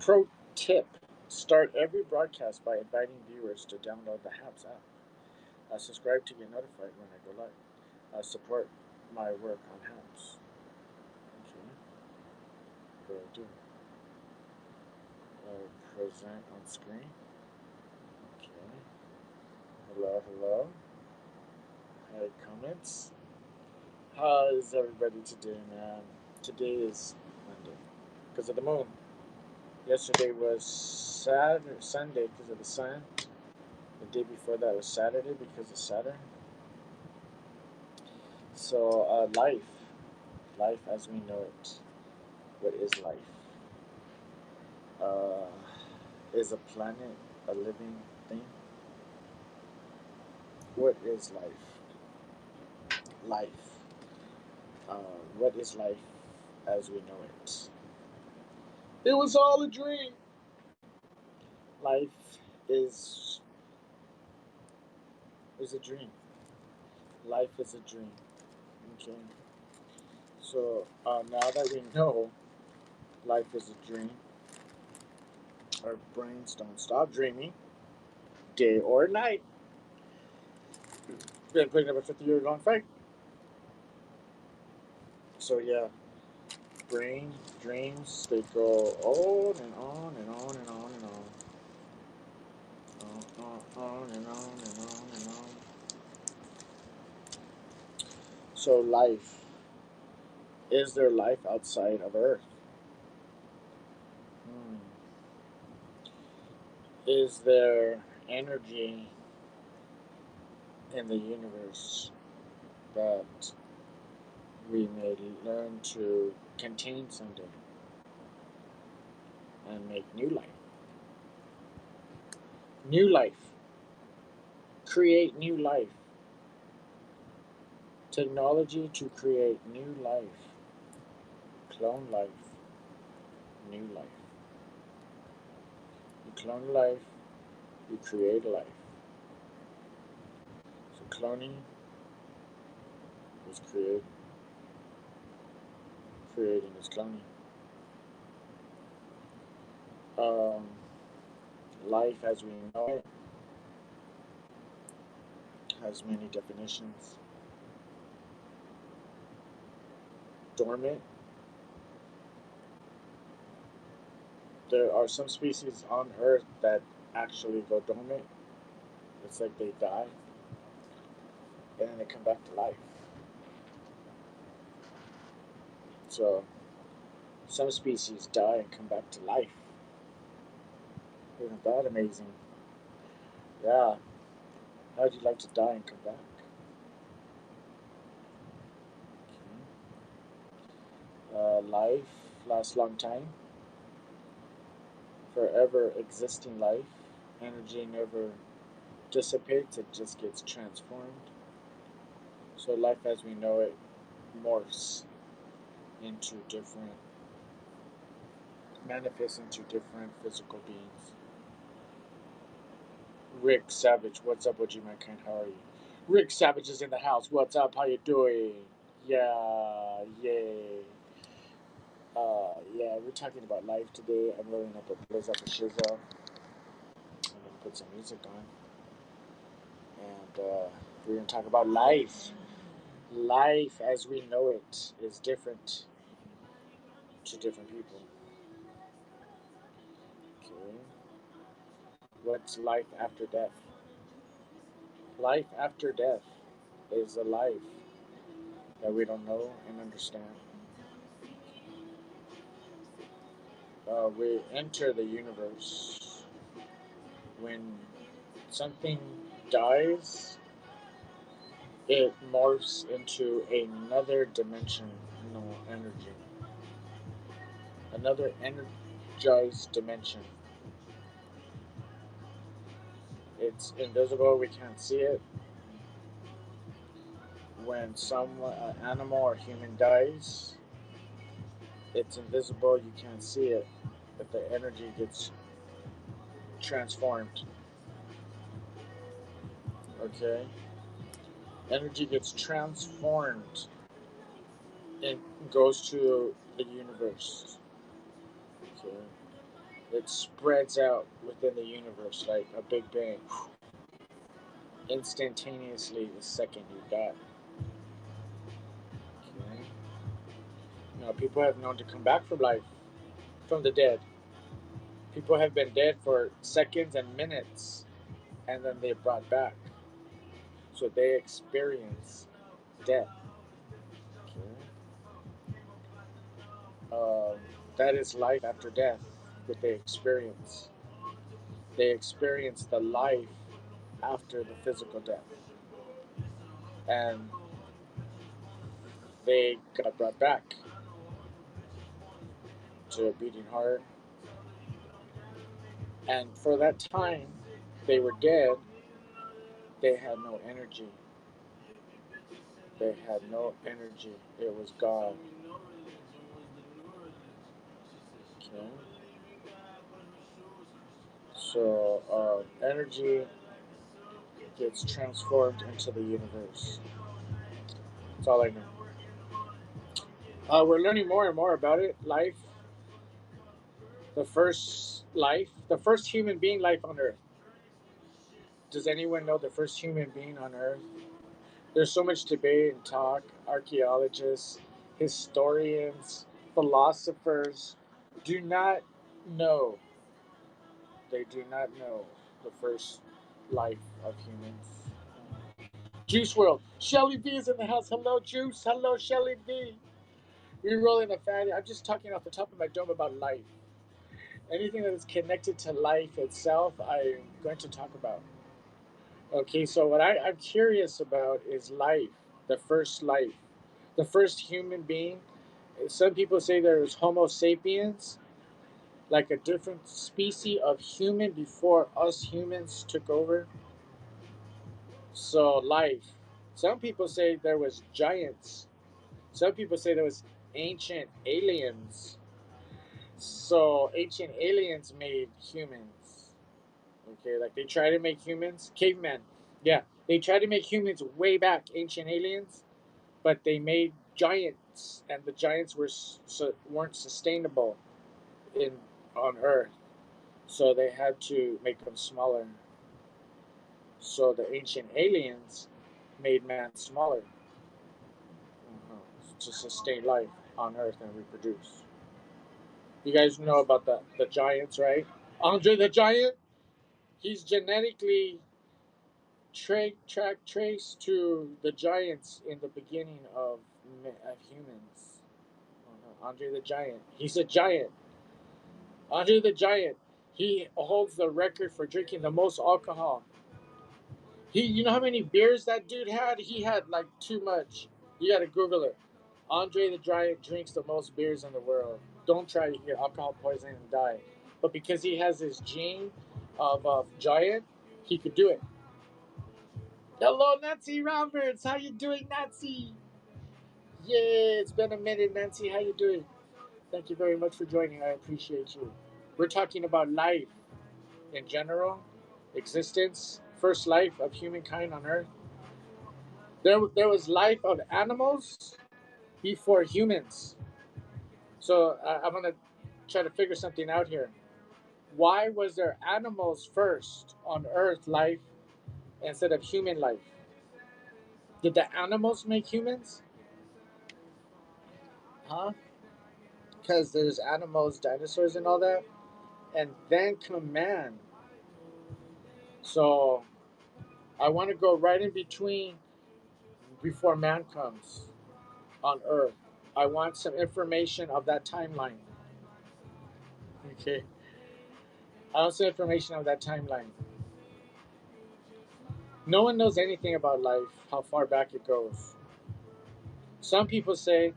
Pro tip: start every broadcast by inviting viewers to download the Habs app. Subscribe to get notified when I go live. Support my work on Habs. Okay, what do I do? Present on screen. Okay. Hello, hello. Hi, comments. How is everybody today, man? Today is Monday because of the moon. Yesterday was Sunday because of the sun. The day before that was Saturday because of Saturn. So, life as we know it. What is life? Is a planet a living thing? What is life? Life. What is life as we know it? It was all a dream. Life is a dream. Life is a dream. Okay. So now that we know life is a dream, our brains don't stop dreaming, day or night. Been putting up a 50-year-long fight. So yeah, brain dreams, they go on and on and on and on and on. On and on and on and on. So life. Is there life outside of Earth? Is there energy in the universe that we may learn to contain someday and make new life? New life. Create new life. Technology to create new life. Clone life. New life. You clone life, you create life. So cloning is creating is cloning. Life as we know it has many definitions. Dormant. There are some species on Earth that actually go dormant. It's like they die and then they come back to life. So some species die and come back to life. Isn't that amazing? Yeah. How'd you like to die and come back? Life lasts a long time. Forever existing life. Energy never dissipates, it just gets transformed. So life as we know it morphs into different, manifests into different physical beings. Rick Savage, what's up, OGMankind? How are you? Rick Savage is in the house. What's up? How you doing? Yeah, yay. Yeah, we're talking about life today. I'm rolling up a blaze up a shizzle. I'm gonna put some music on, and we're gonna talk about life. Life as we know it is different to different people. Okay, what's life after death? Life after death is a life that we don't know and understand. We enter the universe when something dies, it morphs into another dimensional energy, another energized dimension. It's invisible, we can't see it. When some animal or human dies, it's invisible, you can't see it, but the energy gets transformed. Okay? Energy gets transformed and goes to the universe. Okay? It spreads out within the universe like a big bang. Instantaneously, the second you die. Okay. Now, people have known to come back from life, from the dead. People have been dead for seconds and minutes, and then they're brought back. So they experience death. Okay. Um, that is life after death, what they experience. They experience the life after the physical death. And they got brought back to a beating heart. And for that time, they were dead. They had no energy. They had no energy. It was gone. Okay. So energy gets transformed into the universe. That's all I know. We're learning more and more about it. Life, the first human being life on Earth. Does anyone know the first human being on Earth? There's so much debate and talk. Archaeologists, historians, philosophers do not know. They do not know the first life of humans. Juice World. Shelly B is in the house. Hello, Juice. Hello, Shelly B. We're rolling a fatty. I'm just talking off the top of my dome about life. Anything that is connected to life itself, I'm going to talk about. Okay, so what I'm curious about is life, the first human being. Some people say there was Homo sapiens, like a different species of human before us humans took over. So life. Some people say there was giants. Some people say there was ancient aliens. So ancient aliens made humans. Okay, like they try to make humans cavemen. Yeah, they tried to make humans way back, ancient aliens, but they made giants, and the giants weren't sustainable in on Earth, so they had to make them smaller. So the ancient aliens made man smaller to sustain life on Earth and reproduce. You guys know about the giants, right? Andre the Giant. He's genetically traced to the giants in the beginning of humans. Oh, no. Andre the Giant. He's a giant. Andre the Giant. He holds the record for drinking the most alcohol. You know how many beers that dude had? He had like too much. You gotta Google it. Andre the Giant drinks the most beers in the world. Don't try to get alcohol poisoning and die. But because he has this gene of giant, he could do it. Hello, Nancy Roberts. How you doing, Nancy? Yeah, it's been a minute, Nancy. How you doing? Thank you very much for joining. I appreciate you. We're talking about life in general, existence, first life of humankind on Earth. There was life of animals before humans. So I'm gonna try to figure something out here. Why was there animals first on Earth life instead of human life? Did the animals make humans? Huh? Because there's animals, dinosaurs, and all that, and then come man. So I want to go right in between before man comes on Earth. I want some information of that timeline. Okay. I want some information of that timeline. No one knows anything about life, how far back it goes. Some people say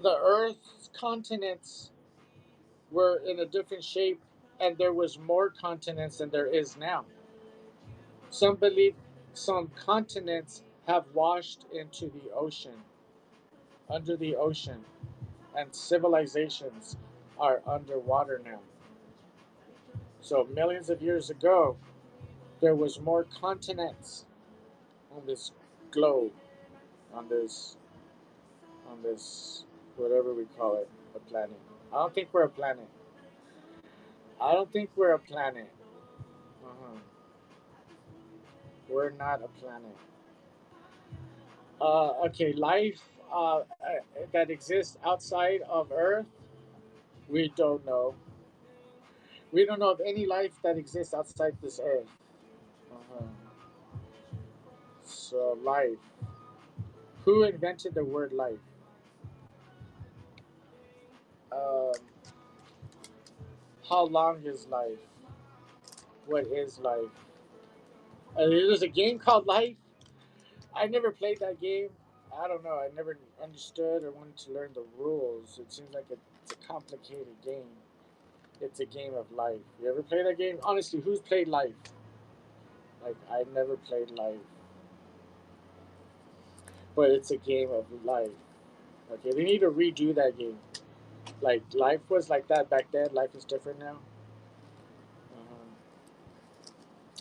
the Earth's continents were in a different shape and there was more continents than there is now. Some believe some continents have washed into the ocean, under the ocean, and civilizations are underwater now. So millions of years ago, there was more continents on this globe, on this on this whatever we call it, a planet. I don't think we're a planet. I don't think we're a planet. Uh-huh. We're not a planet. Okay, life that exists outside of Earth, we don't know. We don't know of any life that exists outside this Earth. Uh-huh. So, life. Who invented the word life? Um, how long is life? What is life? There's a game called Life. I never played that game. I don't know. I never understood or wanted to learn the rules. It seems like it's a complicated game. It's a game of life. You ever play that game? Honestly, who's played life? Like, I never played life. But it's a game of life. Okay, they need to redo that game. Like, life was like that back then. Life is different now.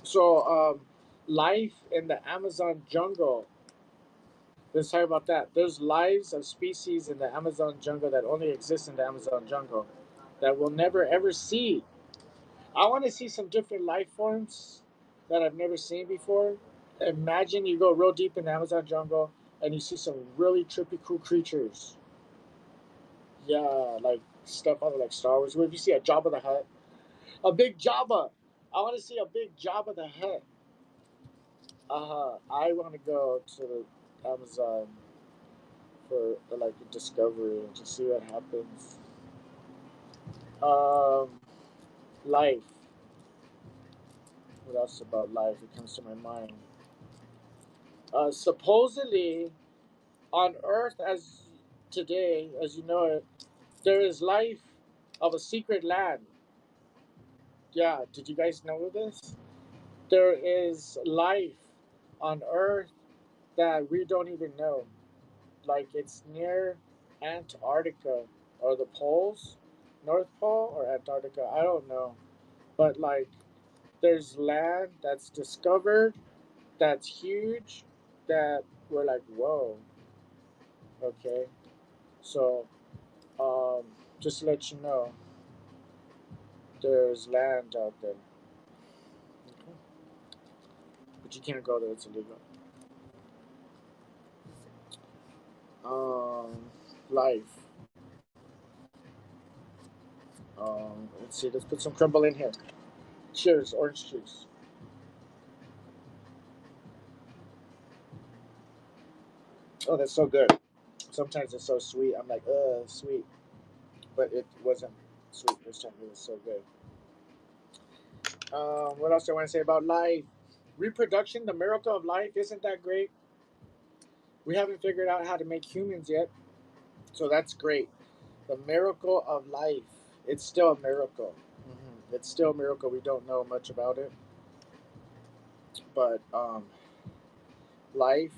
So, life in the Amazon jungle. Let's talk about that. There's lives of species in the Amazon jungle that only exist in the Amazon jungle that we'll never ever see. I want to see some different life forms that I've never seen before. Imagine you go real deep in the Amazon jungle and you see some really trippy cool creatures. Yeah, like stuff out of like Star Wars. What if you see a Jabba the Hutt? A big Jabba. I want to see a big Jabba the Hutt. I want to go to the Amazon for like a discovery and just see what happens. Um, life. What else about life? It comes to my mind. Supposedly, on Earth as today, as you know it, there is life of a secret land. Yeah, did you guys know this? There is life on Earth that we don't even know. Like it's near Antarctica or the poles, North Pole or Antarctica. I don't know, but like there's land that's discovered that's huge that we're like, whoa, okay. So, um, just to let you know, there's land out there, okay? But you can't go there; it's illegal. Um, life. Let's see. Let's put some crumble in here. Cheers, orange juice. Oh, that's so good. Sometimes it's so sweet. I'm like, sweet, but it wasn't sweet this time. It was so good. What else do I want to say about life? Reproduction, the miracle of life, isn't that great? We haven't figured out how to make humans yet, so that's great. The miracle of life, it's still a miracle. It's still a miracle. We don't know much about it, but life,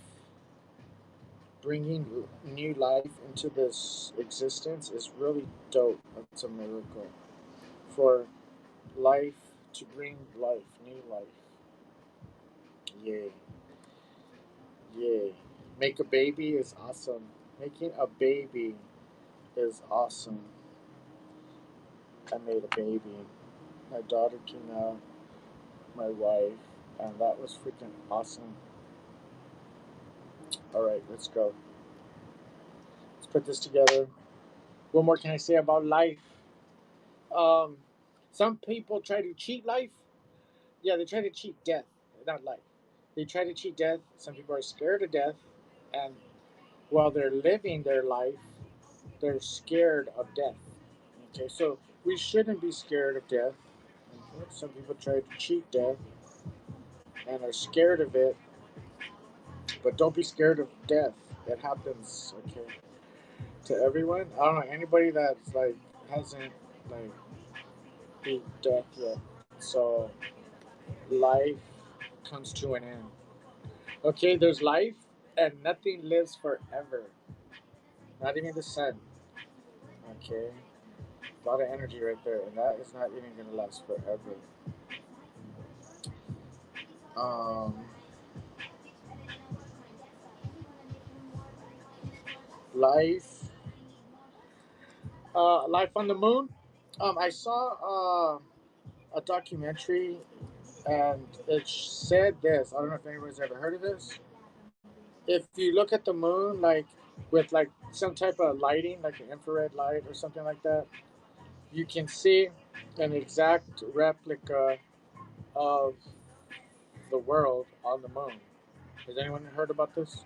bringing new life into this existence is really dope. It's a miracle for life to bring life, new life. Yay. Yay. Make a baby is awesome. Making a baby is awesome. I made a baby. My daughter came out, my wife, and that was freaking awesome. Alright, let's go. Let's put this together. What more can I say about life? Um, some people try to cheat life. Yeah, they try to cheat death, not life. They try to cheat death. Some people are scared of death, and while they're living their life, they're scared of death. Okay, so we shouldn't be scared of death. Okay? Some people try to cheat death and are scared of it, but don't be scared of death. It happens, okay, to everyone. I don't know anybody that's like hasn't like beat death yet. So life comes to an end. Okay, there's life, and nothing lives forever. Not even the sun. Okay, a lot of energy right there, and that is not even gonna last forever. Um, life, life on the moon. I saw. a documentary, and it said this. I don't know if anybody's ever heard of this. If you look at the moon, like with like some type of lighting, like an infrared light or something like that, you can see an exact replica of the world on the moon. Has anyone heard about this?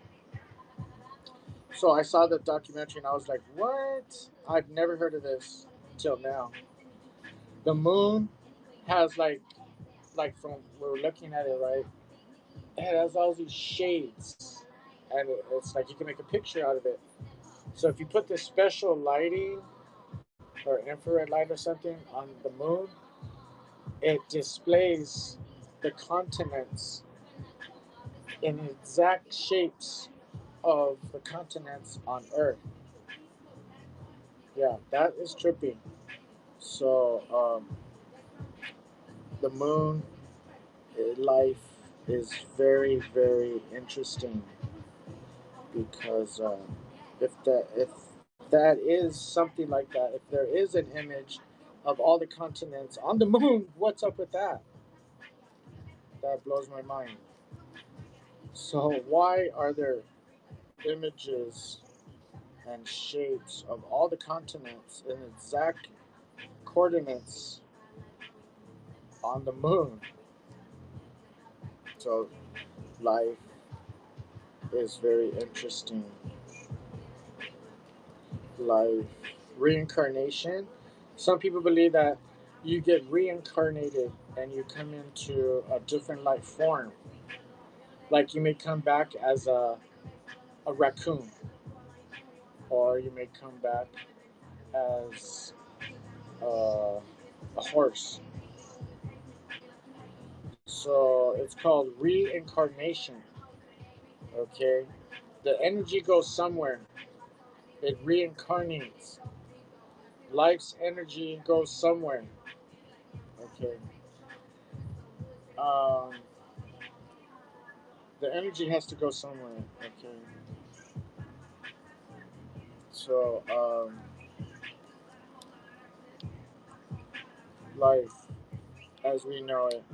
So I saw the documentary and I was like, what? I've never heard of this till now. The moon has like from we're looking at it, right? It has all these shades, and it's like you can make a picture out of it. So if you put this special lighting or infrared light or something on the moon, it displays the continents in exact shapes of the continents on Earth. Yeah, that is trippy. So the moon life is very very interesting because if that is something like that, if there is an image of all the continents on the moon, what's up with that? That blows my mind. So why are there images and shapes of all the continents in exact coordinates on the moon? So life is very interesting. Life, reincarnation. Some people believe that you get reincarnated and you come into a different life form. Like you may come back as a raccoon, or you may come back as a horse. So it's called reincarnation. Okay, the energy goes somewhere. It reincarnates. Life's energy goes somewhere. Okay. Um, the energy has to go somewhere. Okay. So life, as we know it.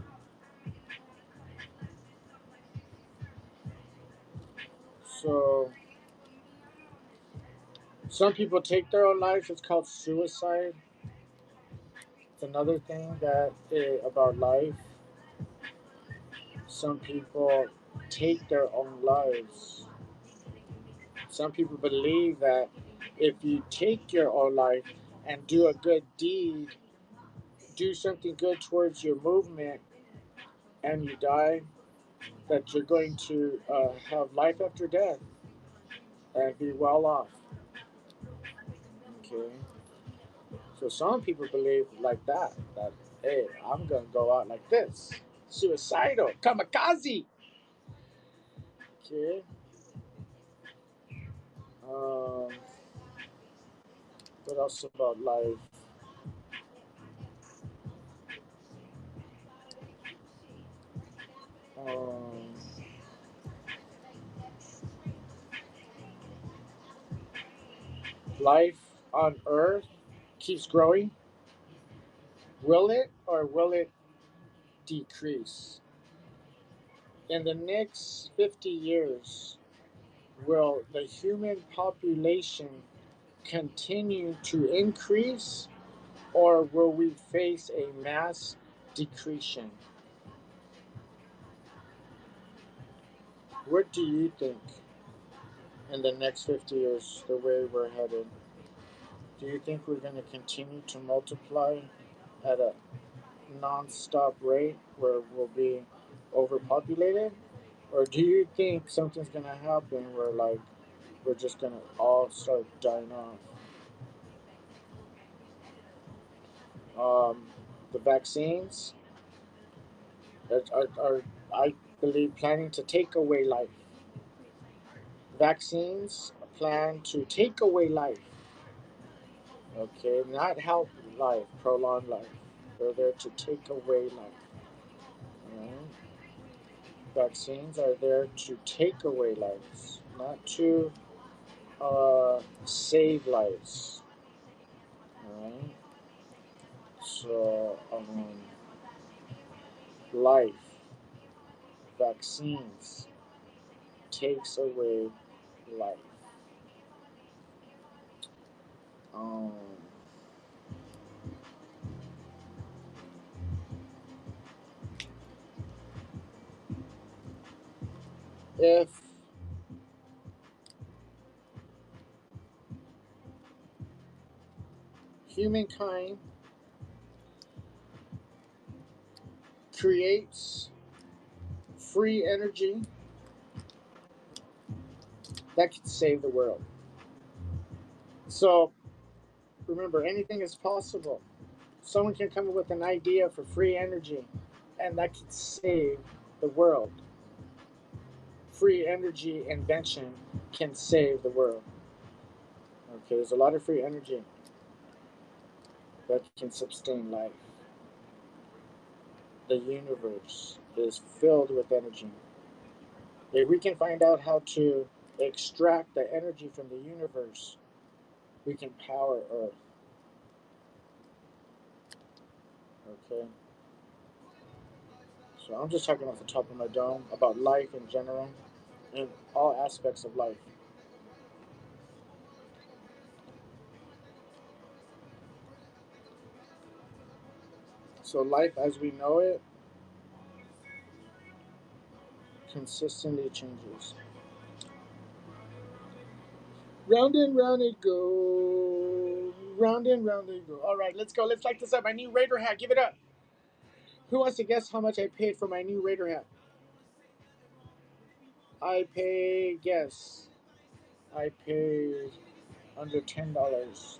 So some people take their own lives. It's called suicide. It's another thing about life. Some people take their own lives. Some people believe that if you take your own life and do a good deed, do something good towards your movement, and you die, that you're going to have life after death and be well off. Okay. So some people believe like that, that, hey, I'm going to go out like this. Suicidal, kamikaze. Okay. Um, what else about life? Um, life on Earth keeps growing. Will it or will it decrease? In the next 50 years, will the human population continue to increase or will we face a mass decretion? What do you think in the next 50 years, the way we're headed? Do you think we're going to continue to multiply at a non-stop rate where we'll be overpopulated? Or do you think something's going to happen where, like, we're just going to all start dying off? The vaccines are, I believe, planning to take away life. Vaccines plan to take away life. Okay, not help life, prolong life. They're there to take away life. Right? Vaccines are there to take away lives, not to save lives. Right? So, life. Vaccines takes away life. Um, if humankind creates free energy, that could save the world. So remember, anything is possible. Someone can come up with an idea for free energy, and that could save the world. Free energy invention can save the world. Okay, there's a lot of free energy that can sustain life. The universe is filled with energy. If we can find out how to extract the energy from the universe, we can power Earth. Okay? So I'm just talking off the top of my dome about life in general and all aspects of life. So life as we know it consistently changes. Round and round it go. Round and round it go. All right, let's go. Let's light this up. My new Raider hat. Give it up. Who wants to guess how much I paid for my new Raider hat? I paid, guess. I paid under $10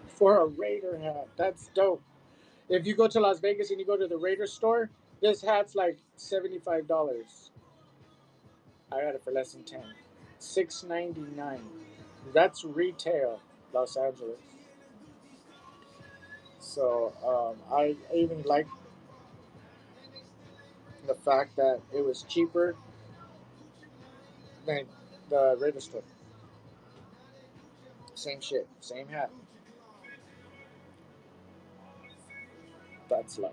for a Raider hat. That's dope. If you go to Las Vegas and you go to the Raider store, this hat's like $75. I got it for less than 10. $6.99. That's retail, Los Angeles. So I even like the fact that it was cheaper than the Raider store. Same shit, same hat. That's life.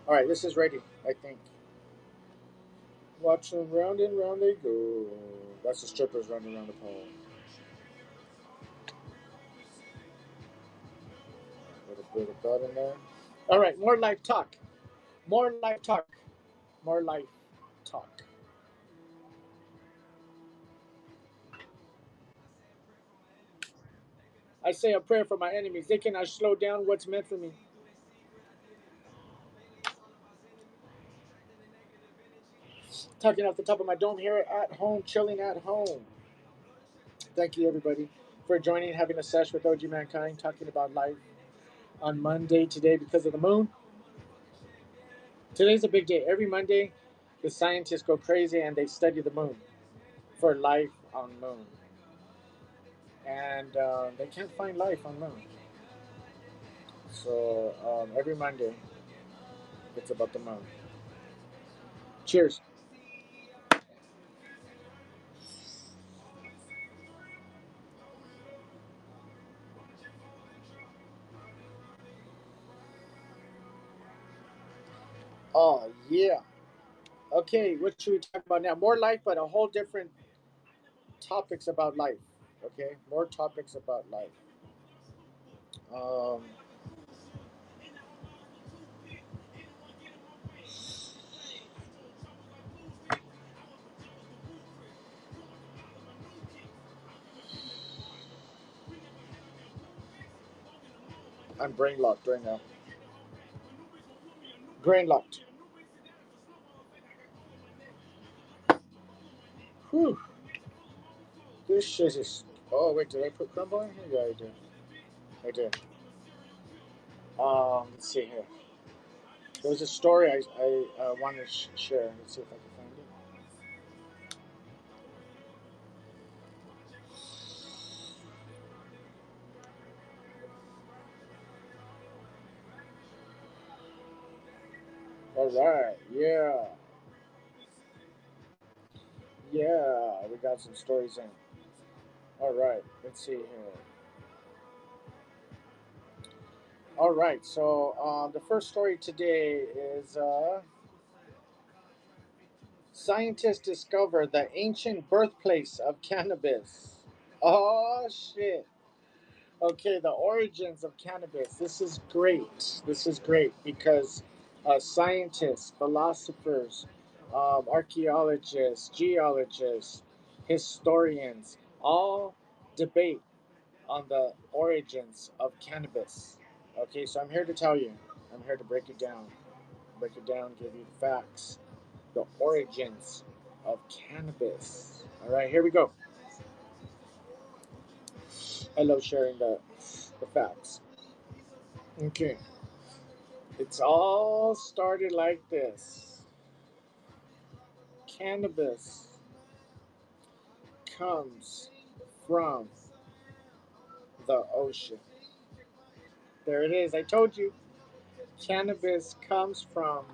All right, this is ready, I think. Watch them round and round they go. That's the strippers running around the pole. With a bit of thought in there. All right, more life talk. More life talk. More life talk. I say a prayer for my enemies. They cannot slow down what's meant for me. Talking off the top of my dome here at home, chilling at home. Thank you, everybody, for joining, having a sesh with OG Mankind, talking about life on Monday today because of the moon. Today's a big day. Every Monday, the scientists go crazy and they study the moon for life on moon. And they can't find life on moon. So every Monday, it's about the moon. Cheers. Oh, yeah. Okay, what should we talk about now? More life, but a whole different topics about life. Okay, more topics about life. Um, I'm brain locked right now. Brain locked. Whew. This shit is. Oh wait, did I put crumble in here? Yeah, I did. I did. Let's see here. There was a story I wanted to share. Let's see if I can find it. All right. Yeah. Yeah. We got some stories in. All right. Let's see here. All right, so the first story today is scientists discover the ancient birthplace of cannabis. Oh, shit. Okay, the origins of cannabis. This is great. This is great because scientists, philosophers, archaeologists, geologists, historians all debate on the origins of cannabis. Okay, so I'm here to tell you. I'm here to break it down. Break it down, give you the facts, the origins of cannabis. All right, here we go. I love sharing the facts. Okay, it's all started like this. Cannabis comes from the ocean. There it is. I told you. Cannabis comes from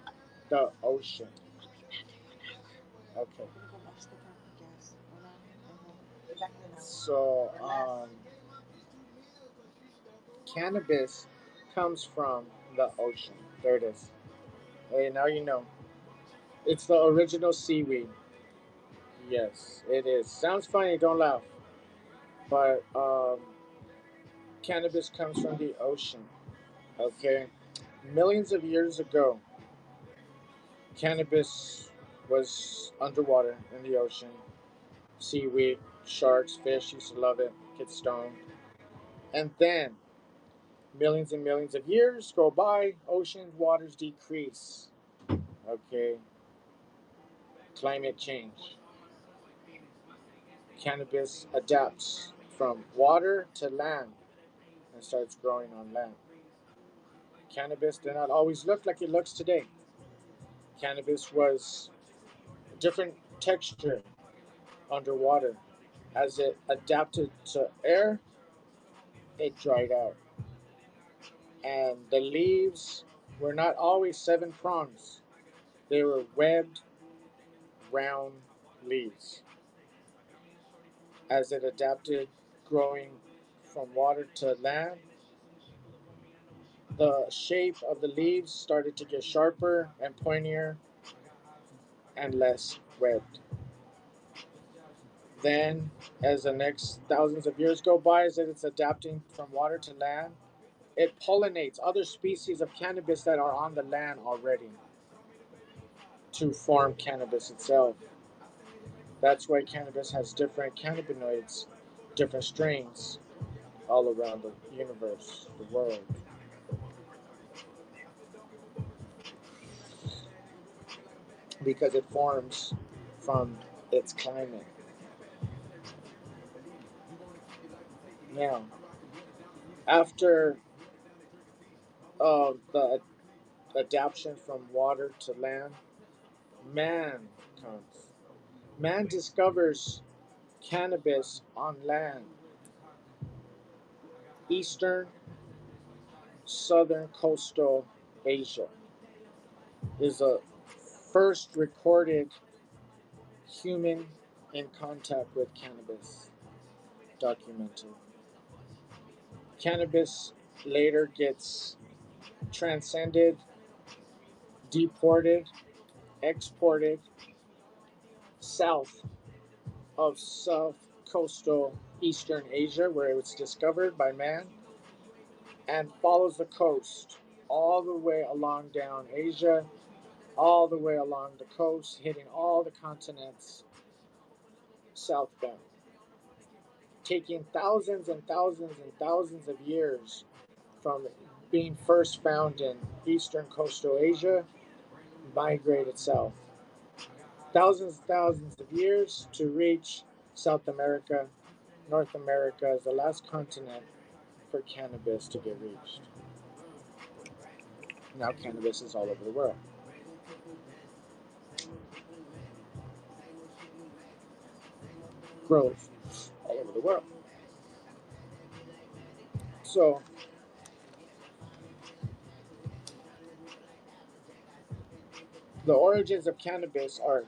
the ocean. Okay. So, cannabis comes from the ocean. There it is. Hey, now you know. It's the original seaweed. Yes, it is. Sounds funny, don't laugh. But cannabis comes from the ocean. Okay. Millions of years ago, cannabis was underwater in the ocean. Seaweed, sharks, fish used to love it, get stoned. And then, millions and millions of years go by, ocean waters decrease. Okay. Climate change. Cannabis adapts from water to land and starts growing on land. Cannabis did not always look like it looks today. Cannabis was a different texture underwater. As it adapted to air, it dried out. And the leaves were not always seven prongs, they were webbed, round leaves. As it adapted growing from water to land, the shape of the leaves started to get sharper and pointier and less webbed. Then, as the next thousands of years go by, as it's adapting from water to land, it pollinates other species of cannabis that are on the land already to form cannabis itself. That's why cannabis has different cannabinoids, different strains all around the universe, the world, because it forms from its climate. Now, after the adaptation from water to land, man comes. Man discovers cannabis on land, eastern, southern coastal Asia is the first recorded human in contact with cannabis documented. Cannabis later gets transcended, deported, exported south of south coastal eastern Asia, where it was discovered by man, and follows the coast all the way along down Asia, all the way along the coast, hitting all the continents southbound, taking thousands and thousands and thousands of years from being first found in eastern coastal Asia, migrated south. Thousands and thousands of years to reach South America. North America is the last continent for cannabis to get reached. Now cannabis is all over the world. Grows all over the world. So the origins of cannabis are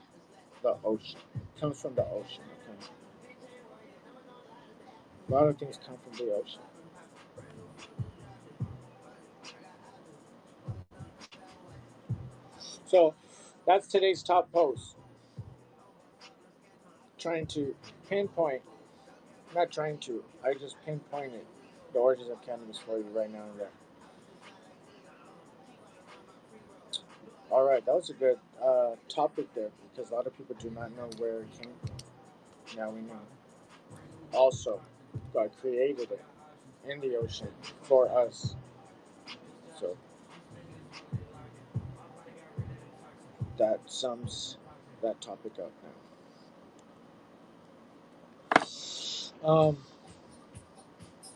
the ocean. It comes from the ocean. Okay? A lot of things come from the ocean. So that's today's top post. Trying to pinpoint, not trying to, I just pinpointed the origins of cannabis for you right now and there. All right, that was a good topic there because a lot of people do not know where it came from. Now we know. Also, God created it in the ocean for us. So that sums that topic up now.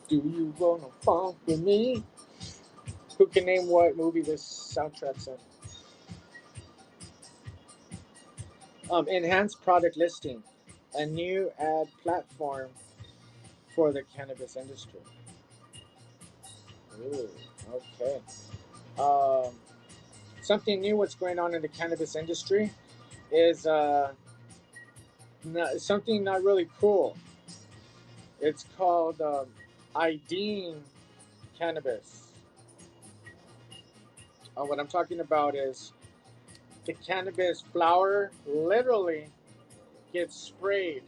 Do you wanna funk with me? Who can name what movie this soundtrack's in? Enhanced product listing, a new ad platform for the cannabis industry. Ooh, okay. Um, Something new. What's going on in the cannabis industry is something not really cool. It's called IDing cannabis. What I'm talking about is the cannabis flower literally gets sprayed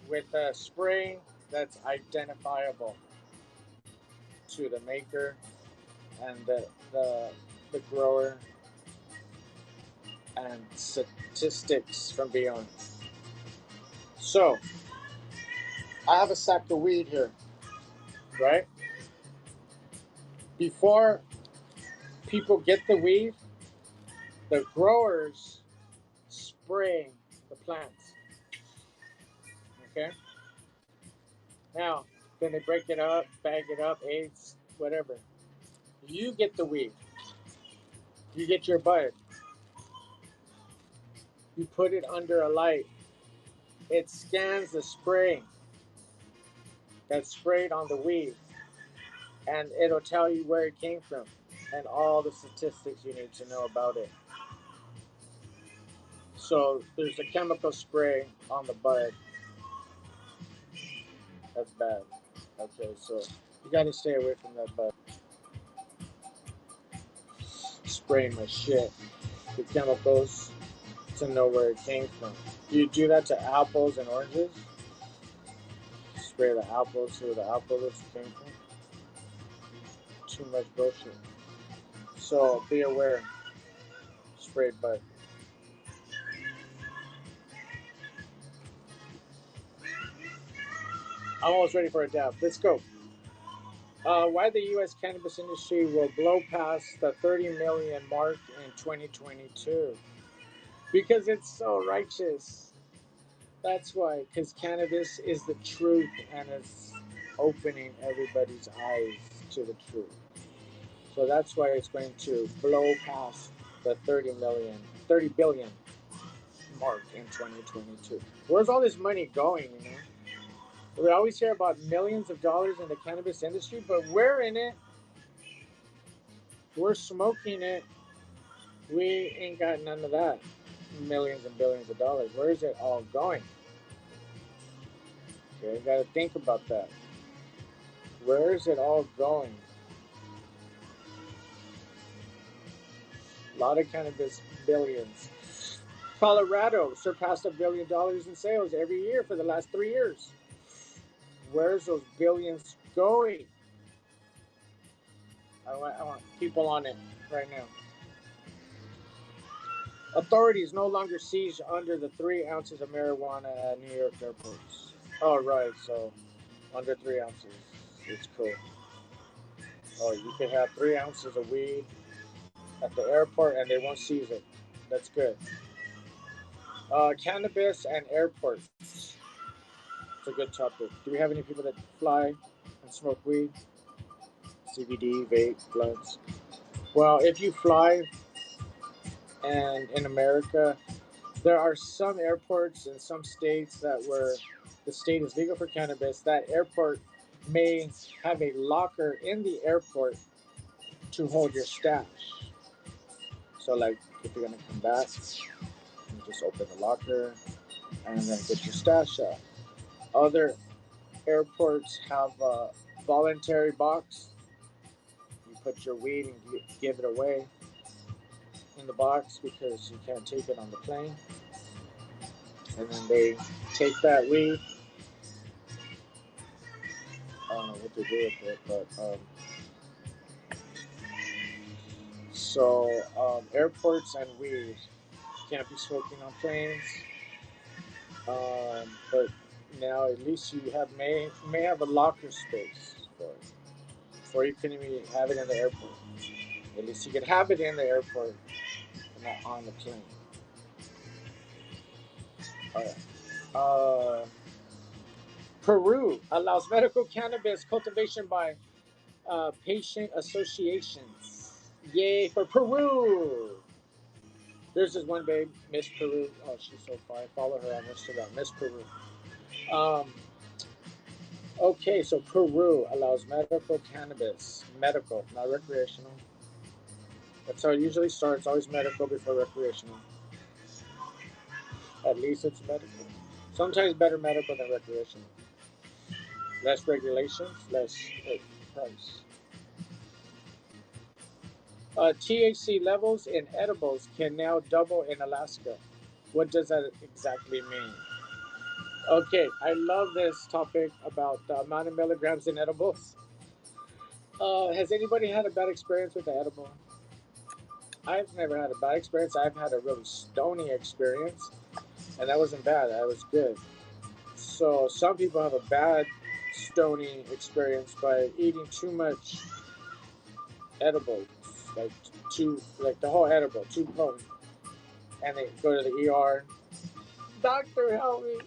with a spray that's identifiable to the maker and the grower and statistics from beyond. So I have a sack of weed here, right? Before people get the weed, the growers spray the plants. Okay? Now, then they break it up, bag it up, aids, whatever. You get the weed. You get your bud. You put it under a light. It scans the spray that's sprayed on the weed, and it'll tell you where it came from and all the statistics you need to know about it. So there's a chemical spray on the bud. That's bad. Okay, so you gotta stay away from that bud. Spraying my shit with chemicals to know where it came from. You do that to apples and oranges. Spray the apples to where the apple came from. Too much bullshit. So be aware. Spray bud. I'm almost ready for a dab. Let's go. Why the U.S. cannabis industry will blow past the 30 million mark in 2022? Because it's so righteous. That's why. Because cannabis is the truth and it's opening everybody's eyes to the truth. So that's why it's going to blow past the 30 billion mark in 2022. Where's all this money going, you know? We always hear about millions of dollars in the cannabis industry, but we're in it. We're smoking it. We ain't got none of that. Millions and billions of dollars. Where is it all going? Okay, you gotta think about that. Where is it all going? A lot of cannabis billions. Colorado surpassed $1 billion in sales every year for the last 3 years. Where's those billions going? I want people on it right now. Authorities no longer seize under the 3 ounces of marijuana at New York airports. Oh, right. So under 3 ounces. It's cool. Oh, you can have 3 ounces of weed at the airport and they won't seize it. That's good. Cannabis and airports. It's a good topic. Do we have any people that fly and smoke weed? CBD, vape, blunts. Well, if you fly and in America, there are some airports in some states that where the state is legal for cannabis, that airport may have a locker in the airport to hold your stash. So like if you're gonna come back, you just open the locker and then get your stash out. Other airports have a voluntary box. You put your weed and give it away in the box because you can't take it on the plane. And then they take that weed. I don't know what they do with it, but airports and weed can't be smoking on planes. But now at least you may have a locker space for it, or you can even have it in the airport. At least you can have it in the airport, and not on the plane. All right. Peru allows medical cannabis cultivation by patient associations. Yay for Peru! There's this one babe, Miss Peru. Oh, she's so fine. Follow her on Instagram, Miss Peru. Um, okay, so Peru allows medical cannabis. Medical, not recreational. That's how it usually starts. Always medical before recreational. At least it's medical. Sometimes better medical than recreational. Less regulations, less price. THC levels in edibles can now double in Alaska. What does that exactly mean? Okay, I love this topic about the amount of milligrams in edibles. Has anybody had a bad experience with the edible? I've never had a bad experience. I've had a really stony experience, and that wasn't bad. That was good. So some people have a bad stony experience by eating too much edibles, like like the whole edible, too potent, and they go to the ER. Doctor, help me!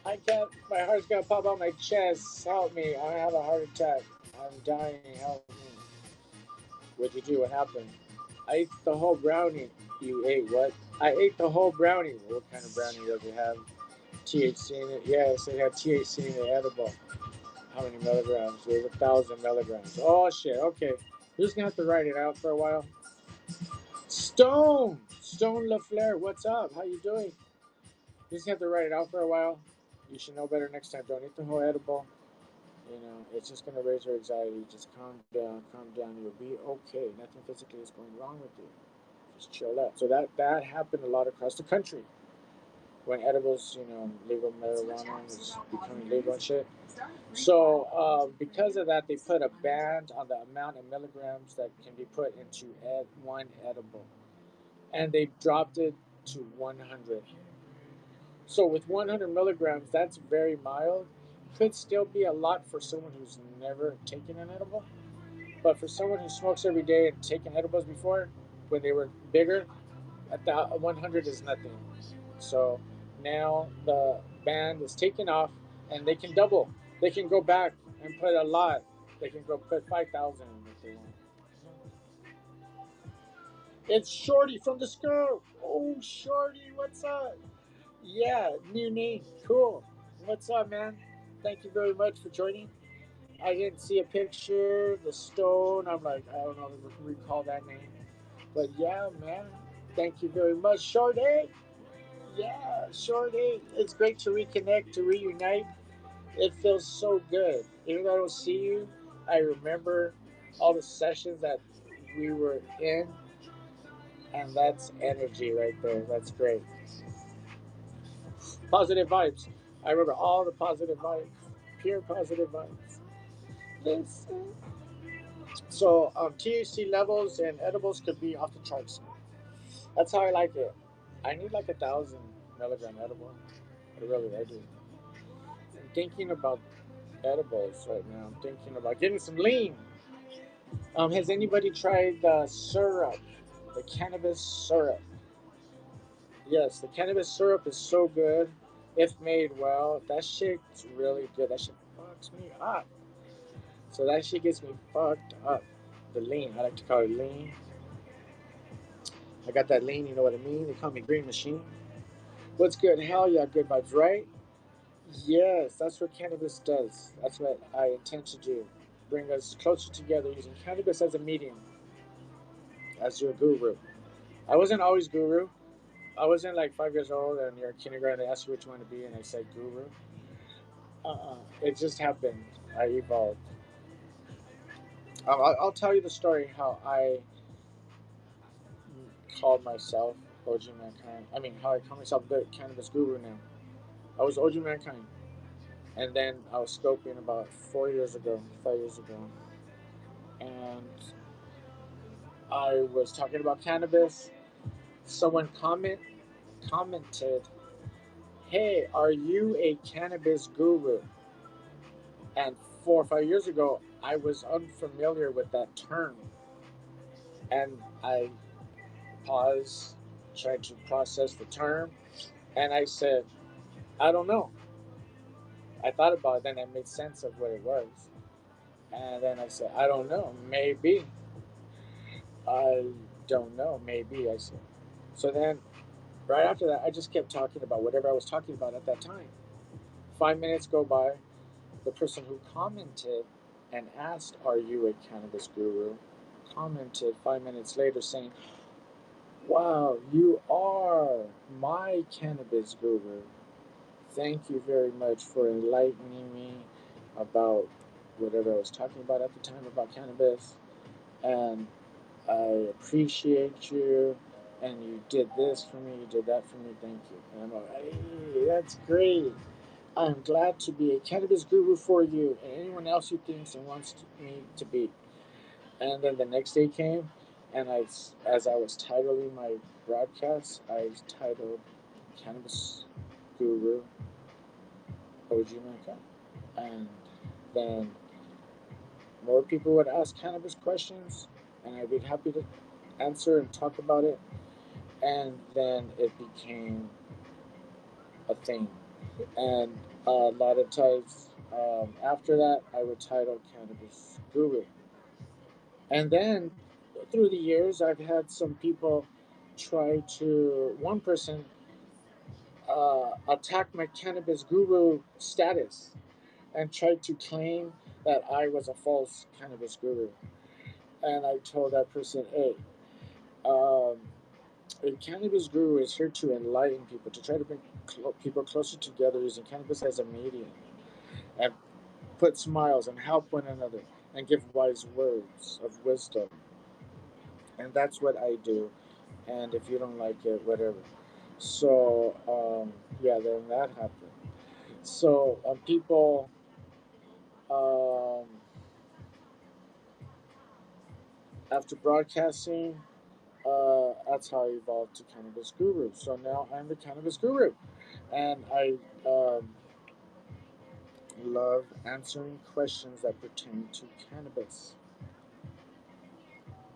I can't. My heart's gonna pop out my chest. Help me! I have a heart attack. I'm dying. Help me! What'd you do? What happened? I ate the whole brownie. You ate what? I ate the whole brownie. What kind of brownie does it have? THC in it? Yes, it had THC in the edible. How many milligrams? It was 1,000 milligrams. Oh shit. Okay, you're just gonna have to write it out for a while. Stone LaFleur, what's up? How you doing? You just have to write it out for a while. You should know better next time. Don't eat the whole edible. You know, it's just gonna raise your anxiety. Just calm down, calm down. You'll be okay. Nothing physically is going wrong with you. Just chill out. So that happened a lot across the country when edibles, legal marijuana was becoming legal and shit. So because of that, they put a ban on the amount of milligrams that can be put into one edible, and they dropped it to 100. So with 100 milligrams, that's very mild. Could still be a lot for someone who's never taken an edible, but for someone who smokes every day and taken edibles before, when they were bigger, at the 100 is nothing. So now the ban is taken off, and they can double. They can go back and put a lot. They can go put 5,000 if they want. It's Shorty from the Scope. Oh, Shorty, what's up? Yeah, new name. Cool. What's up, man? Thank you very much for joining. I didn't see a picture, the stone. I'm like, I don't know, recall that name. But yeah, man. Thank you very much, Shorty. Yeah, Shorty. It's great to reconnect, to reunite. It feels so good. Even though I don't see you, I remember all the sessions that we were in, and that's energy right there. That's great. Positive vibes. I remember all the positive vibes, pure positive vibes. Listen. So THC levels and edibles could be off the charts. That's how I like it. I need like 1,000 milligram edible. I do. I'm thinking about edibles right now. I'm thinking about getting some lean. Has anybody tried the syrup, the cannabis syrup? Yes, the cannabis syrup is so good if made well. That shit's really good. That shit fucks me up. So that shit gets me fucked up. The lean, I like to call it lean. I got that lean, you know what I mean? They call me Green Machine. What's good? Hell yeah, good vibes, right? Yes, that's what cannabis does. That's what I intend to do. Bring us closer together using cannabis as a medium, as your guru. I wasn't always guru. I wasn't like 5 years old and you're in kindergarten. They asked you which one to be, and I said guru. It just happened. I evolved. I'll tell you the story how I called myself OG Mankind. I mean, how I call myself the cannabis guru now. I was OG Mankind. And then I was scoping about 4 years ago, 5 years ago. And I was talking about cannabis. Someone commented, "Hey, are you a cannabis guru?" And 4 or 5 years ago, I was unfamiliar with that term. And I paused, tried to process the term, and I said, "I don't know." I thought about it, then I made sense of what it was. And then I said, "I don't know, maybe." I don't know, maybe, I said. So then, right after that, I just kept talking about whatever I was talking about at that time. 5 minutes go by. The person who commented and asked, "Are you a cannabis guru?" commented 5 minutes later saying, "Wow, you are my cannabis guru. Thank you very much for enlightening me about whatever I was talking about at the time about cannabis. And I appreciate you. And you did this for me, you did that for me. Thank you." And I'm like, "Hey, that's great. I'm glad to be a cannabis guru for you and anyone else who thinks and wants me to be." And then the next day came, and as I was titling my broadcast, I titled Cannabis Guru OG Mankind. And then more people would ask cannabis questions, and I'd be happy to answer and talk about it. And then it became a thing. And a lot of times after that, I would title Cannabis Guru. And then through the years, I've had some people try to, one person attack my Cannabis Guru status and tried to claim that I was a false cannabis guru. And I told that person, "Hey, um, a cannabis guru is here to enlighten people, to try to bring people closer together using cannabis as a medium, and put smiles and help one another and give wise words of wisdom." And that's what I do. And if you don't like it, whatever. So, yeah, then that happened. So, people, um, after broadcasting, that's how I evolved to Cannabis Guru. So now I'm the Cannabis Guru. And I love answering questions that pertain to cannabis.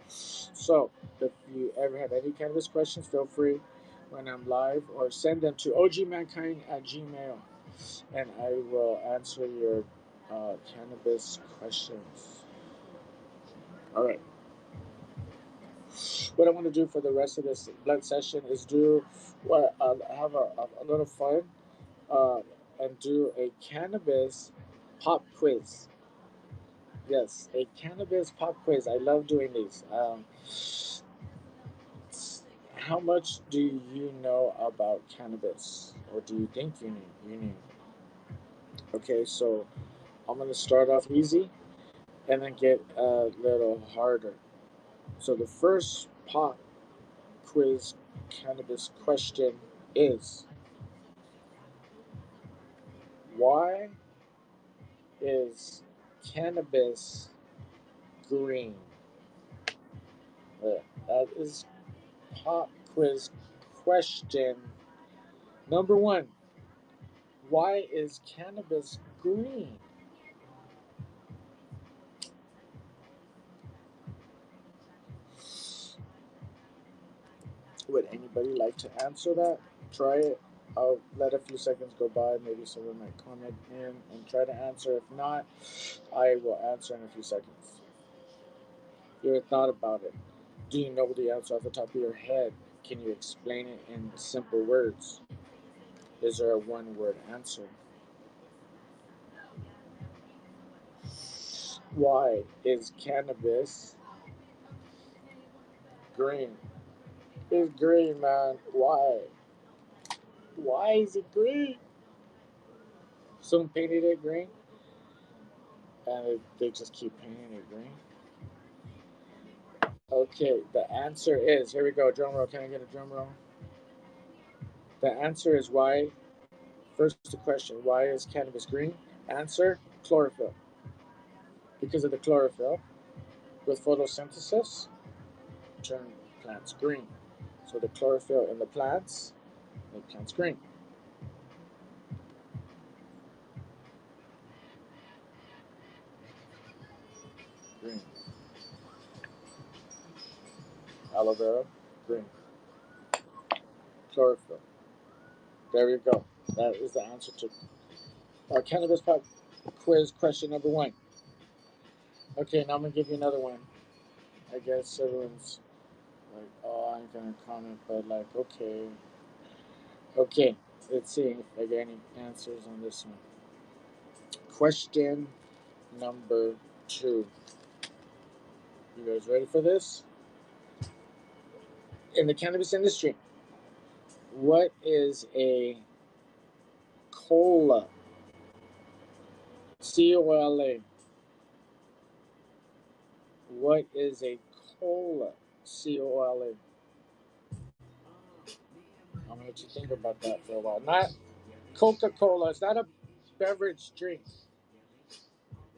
So if you ever have any cannabis questions, feel free when I'm live or send them to ogmankind@gmail, and I will answer your cannabis questions. All right. What I want to do for the rest of this blood session is do what have a little fun uh, and do a cannabis pop quiz. Yes, a cannabis pop quiz. I love doing these. How much do you know about cannabis, or do you think you knew? You knew. Okay, so I'm gonna start off easy and then get a little harder. So the first pop quiz cannabis question is: why is cannabis green? That is pop quiz question number one. Why is cannabis green? Would anybody like to answer that? Try it. I'll let a few seconds go by. Maybe someone might comment in and try to answer. If not, I will answer in a few seconds. You ever thought about it? Do you know the answer off the top of your head? Can you explain it in simple words? Is there a one word answer? Why is cannabis green? It's green, man. Why? Why is it green? Someone painted it green, and they just keep painting it green. Okay, the answer is, here we go, drum roll. Can I get a drum roll? The answer is why. First the question, why is cannabis green? Answer, chlorophyll. Because of the chlorophyll, with photosynthesis, turn plants green. So the chlorophyll in the plants make plants green. Green. Aloe vera, green. Chlorophyll. There you go. That is the answer to our cannabis pop quiz question number 1. Okay, now I'm gonna give you another one. I guess everyone's like, oh, I ain't gonna comment, but like, okay. Okay, let's see if I get any answers on this one. Question number 2. You guys ready for this? In the cannabis industry, what is a cola? COLA. What is a cola? COLA. I'm gonna let you think about that for a while. Not Coca-Cola. It's not a beverage drink.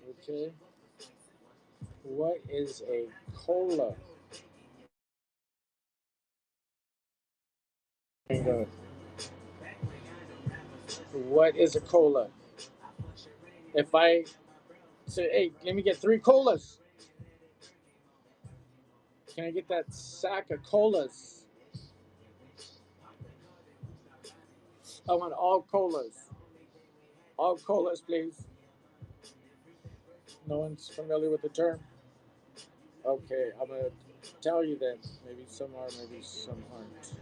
Okay. What is a cola? What is a cola? If I say, hey, let me get 3 colas. Can I get that sack of colas? I want all colas. All colas, please. No one's familiar with the term? Okay, I'm going to tell you then. Maybe some are, maybe some aren't.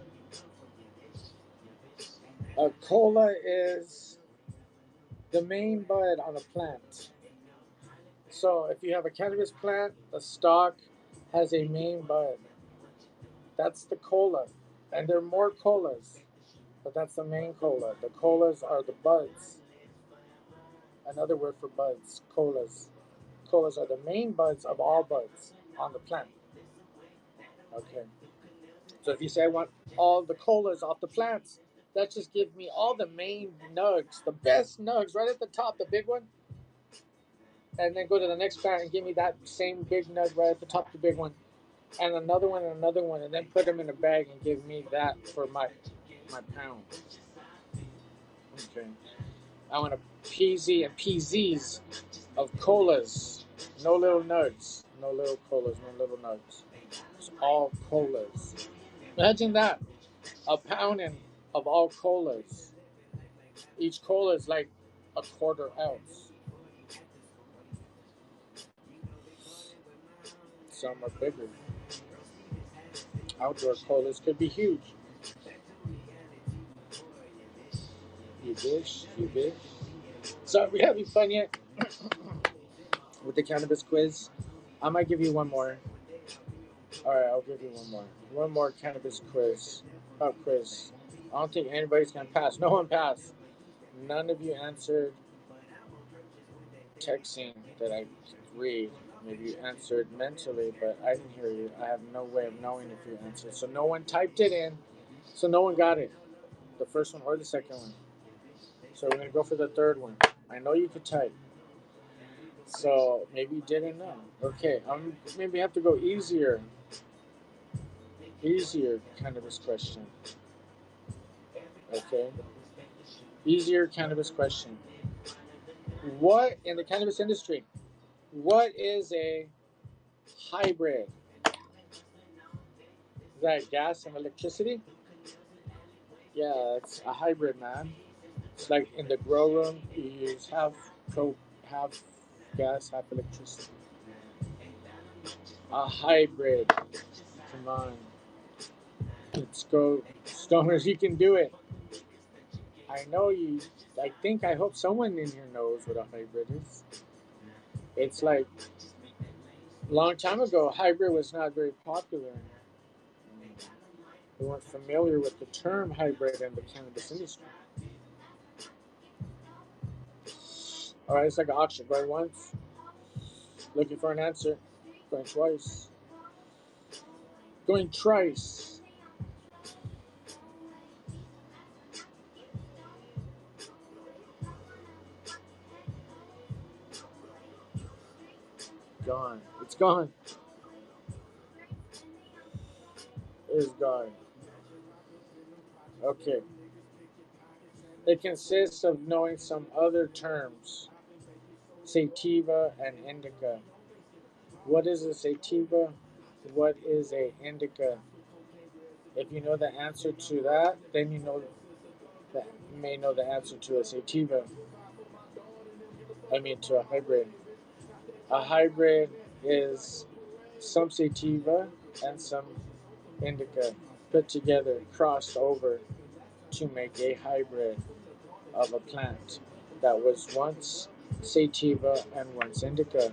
A cola is the main bud on a plant. So if you have a cannabis plant, the stalk has a main bud. That's the cola. And there are more colas, but that's the main cola. The colas are the buds. Another word for buds, colas. Colas are the main buds of all buds on the plant. Okay. So if you say I want all the colas off the plants, that just gives me all the main nugs, the best nugs right at the top, the big one. And then go to the next plant and give me that same big nug right at the top, the big one. And another one, and then put them in a bag and give me that for my pound. Okay. I want a PZ and PZs of colas. No little nugs. No little colas, no little nugs. It's all colas. Imagine that. A pounding of all colas. Each cola is like a quarter ounce. Some are bigger. Outdoor colas could be huge. You wish, you wish. So are we having fun yet with the cannabis quiz? I might give you one more. All right, I'll give you one more. One more cannabis quiz. Quiz. I don't think anybody's gonna pass. No one passed. None of you answered texting that I read. Maybe you answered mentally, but I didn't hear you. I have no way of knowing if you answered. So no one typed it in. So no one got it. The first one or the second one. So we're gonna go for the third one. I know you could type. So maybe you didn't know. Okay, maybe have to go easier. Easier cannabis question. Okay. Easier cannabis question. What in the cannabis industry? What is a hybrid? Is that gas and electricity? Yeah, it's a hybrid, man. It's like in the grow room, you use half gas, half electricity. A hybrid. Come on. Let's go. Stoners, you can do it. I know you. I hope someone in here knows what a hybrid is. It's like a long time ago, hybrid was not very popular. We weren't familiar with the term hybrid in the cannabis industry. All right, it's like an auction. Going once, looking for an answer. Going twice. Going trice. Gone. It's gone. It's gone. Okay. It consists of knowing some other terms. Sativa and indica. What is a sativa? What is a indica? If you know the answer to that, then you may know the answer to a sativa. I mean, to a hybrid. A hybrid is some sativa and some indica put together, crossed over to make a hybrid of a plant that was once sativa and once indica,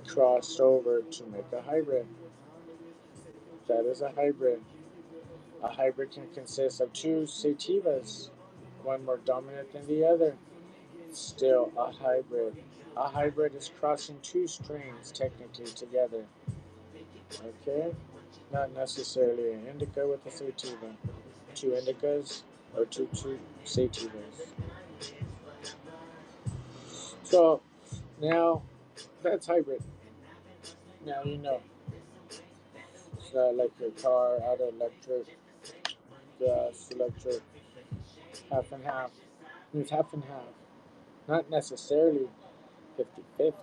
crossed over to make a hybrid. That is a hybrid. A hybrid can consist of two sativas, one more dominant than the other. Still a hybrid. A hybrid is crossing two strains technically together. Okay? Not necessarily an indica with a sativa. Two indicas or two sativas. So now that's hybrid. Now you know. It's not like your car, auto electric, gas, electric, half and half. It's half and half. Not necessarily 50-50,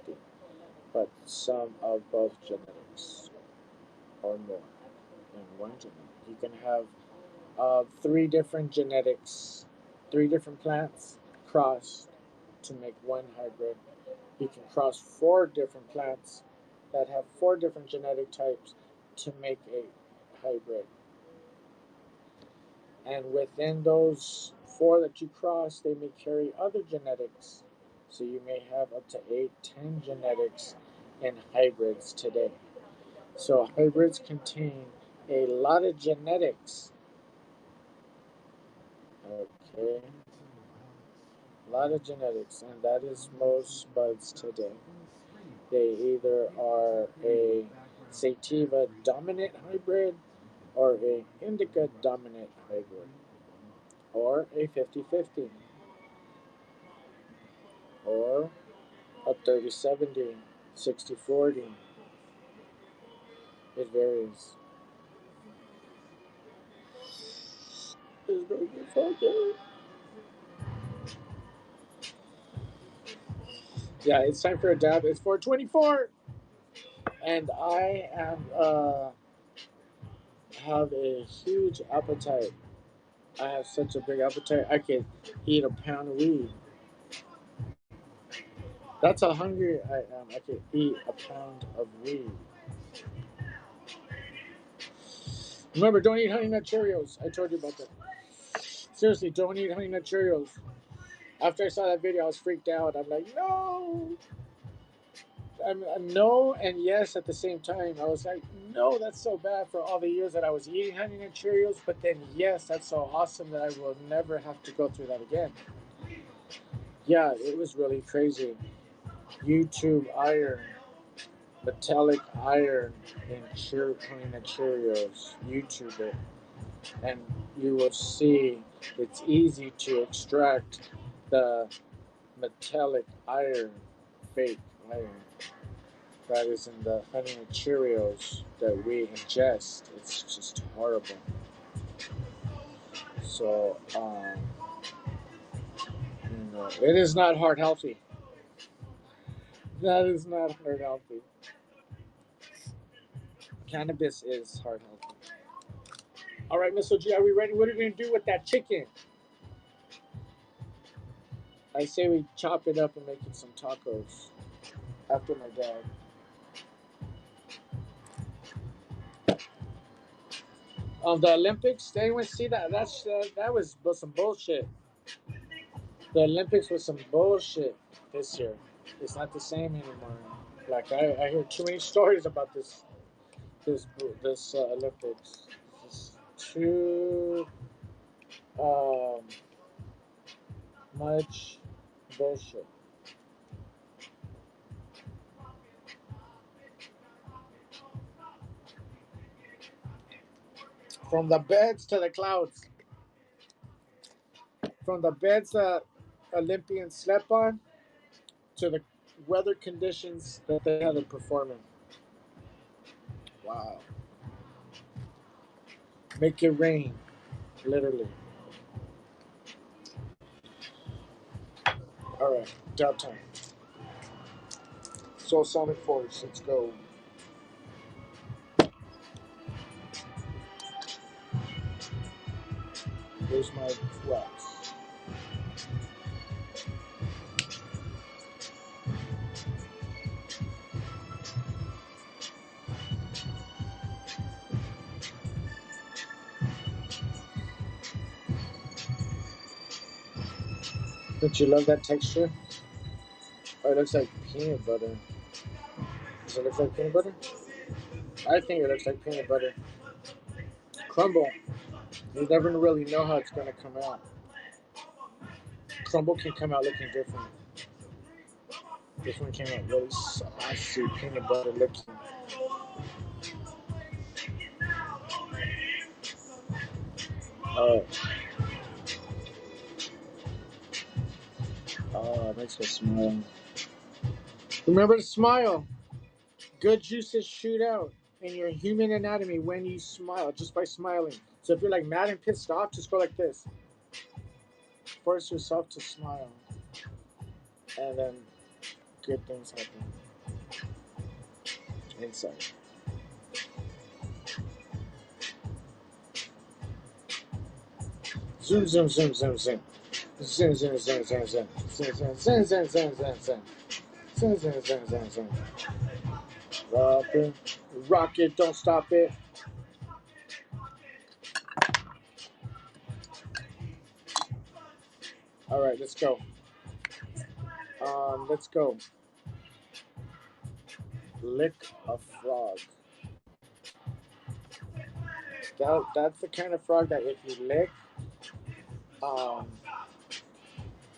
but some of both genetics or more in one genetic. You can have three different genetics, three different plants crossed to make one hybrid. You can cross four different plants that have four different genetic types to make a hybrid. And within those four that you cross, they may carry other genetics. So you may have up to 8, 10 genetics in hybrids today. So hybrids contain a lot of genetics. Okay. A lot of genetics, and that is most buds today. They either are a sativa dominant hybrid or a indica dominant hybrid or a 50-50 or a 30-70, 60-40. It varies. It's going to get fucking. Yeah, it's time for a dab. It's 4:24, and I am have a huge appetite. I have such a big appetite. I could eat a pound of weed. That's how hungry I am. I could eat a pound of weed. Remember, don't eat Honey Nut Cheerios. I told you about that. Seriously, don't eat Honey Nut Cheerios. After I saw that video, I was freaked out. I'm like, no. No and yes at the same time. I was like, no, that's so bad for all the years that I was eating Honey Nut Cheerios. But then, yes, that's so awesome that I will never have to go through that again. Yeah, it was really crazy. YouTube iron, metallic iron in Honey Nut Cheerios. YouTube it. And you will see it's easy to extract the metallic iron, fake iron, that is in the Honey Nut Cheerios that we ingest. It's just horrible. So, it is not heart healthy. That is not heart healthy. Cannabis is heart healthy. All right, Miss OG, are we ready? What are we going to do with that chicken? I say we chop it up and make it some tacos after my dad. The Olympics, did anyone see that? That was some bullshit. The Olympics was some bullshit this year. It's not the same anymore. Like I hear too many stories about this Olympics. It's too um, much bullshit. From the beds to the clouds. From the beds that Olympians slept on to the weather conditions that they had to perform in. Wow. Make it rain, literally. All right, dub time. Soul Sonic Force, let's go. Here's my wax. Don't you love that texture? Oh, it looks like peanut butter. Does it look like peanut butter? I think it looks like peanut butter. Crumble. You never really know how it's going to come out. Crumble can come out looking different. This one came out really saucy, peanut butter looking. Alright. Oh, it makes me smile. Remember to smile. Good juices shoot out in your human anatomy when you smile, just by smiling. So if you're like mad and pissed off, just go like this. Force yourself to smile. And then good things happen. Inside. Zoom, zoom, zoom, zoom, zoom. Zoom, zoom, zoom, zoom, zoom. Zoom, zoom, zoom, zoom, zoom, zoom, zoom. Zoom, zoom, zoom, zoom, zoom. Rock it, don't stop it. All right, let's go. Let's go. Lick a frog. That's the kind of frog that if you lick,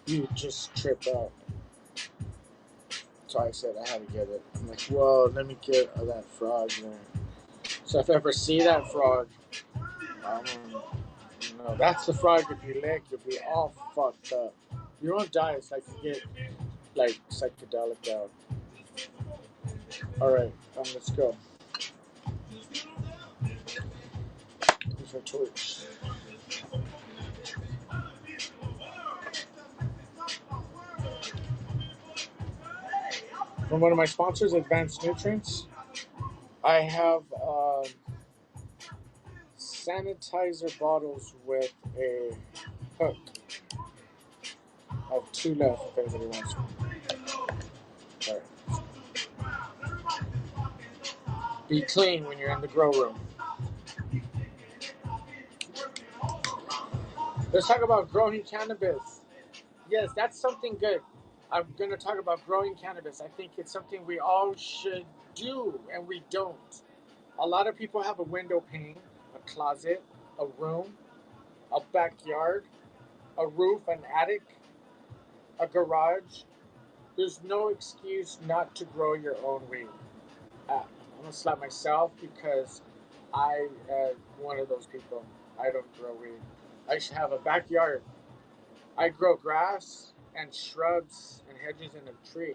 you just trip out. So I said I had to get it. I'm like, whoa, let me get that frog there. So if I ever see that frog, that's the frog. If you lick, you'll be all fucked up. You won't die. It's like you get like psychedelic out. All right, let's go. Here's our torch. From one of my sponsors, Advanced Nutrients, I have sanitizer bottles with a hook. I have 2 left if anybody wants one. All right. Be clean when you're in the grow room. Let's talk about growing cannabis. Yes, that's something good. I'm going to talk about growing cannabis. I think it's something we all should do, and we don't. A lot of people have a window pane, a closet, a room, a backyard, a roof, an attic, a garage. There's no excuse not to grow your own weed. I'm going to slap myself because I am one of those people. I don't grow weed. I should have a backyard. I grow grass and shrubs and hedges in a tree,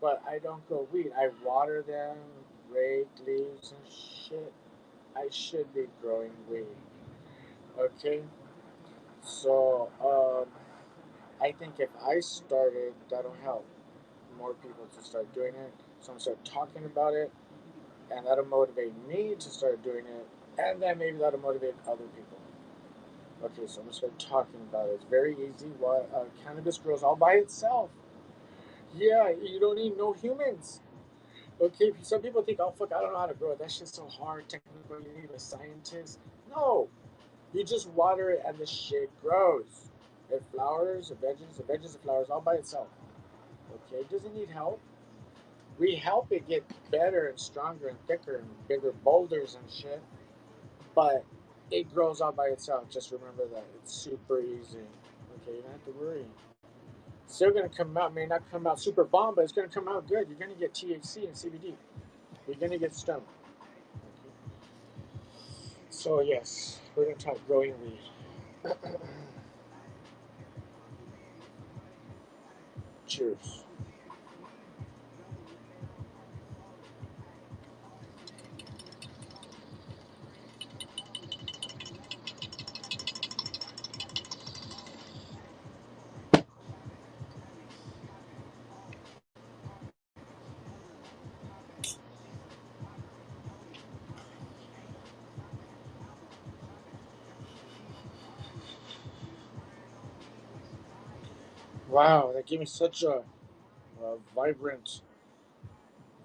but I don't grow weed. I water them, rake leaves and shit. I should be growing weed. Okay? So, I think if I started, that'll help more people to start doing it. So I'm going to start talking about it, and that'll motivate me to start doing it, and then maybe that'll motivate other people. Okay, so I'm going to start talking about it. It's very easy. Cannabis grows all by itself. Yeah, you don't need no humans. Okay, some people think, oh, fuck, I don't know how to grow it. That shit's so hard, technical. You need a scientist. No, you just water it and the shit grows. It flowers, it veggies, it flowers all by itself. Okay, it doesn't need help. We help it get better and stronger and thicker and bigger boulders and shit. But it grows all by itself. Just remember that. It's super easy. Okay, you don't have to worry. It's still going to come out, may not come out super bomb, but it's going to come out good. You're going to get THC and CBD. You're going to get stoned. Okay. So yes, we're gonna talk growing weed. Cheers. Wow, that gave me such a vibrant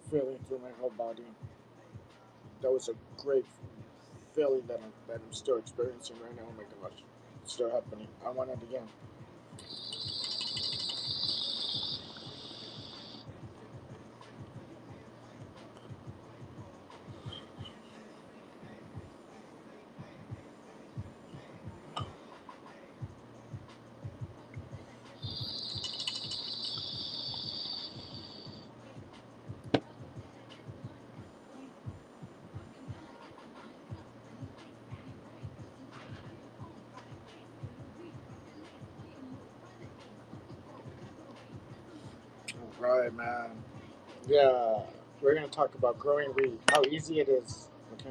feeling through my whole body. That was a great feeling that I'm still experiencing right now. Oh my gosh, it's still happening. I want it again. All right, man. Yeah, we're gonna talk about growing weed. How easy it is. Okay.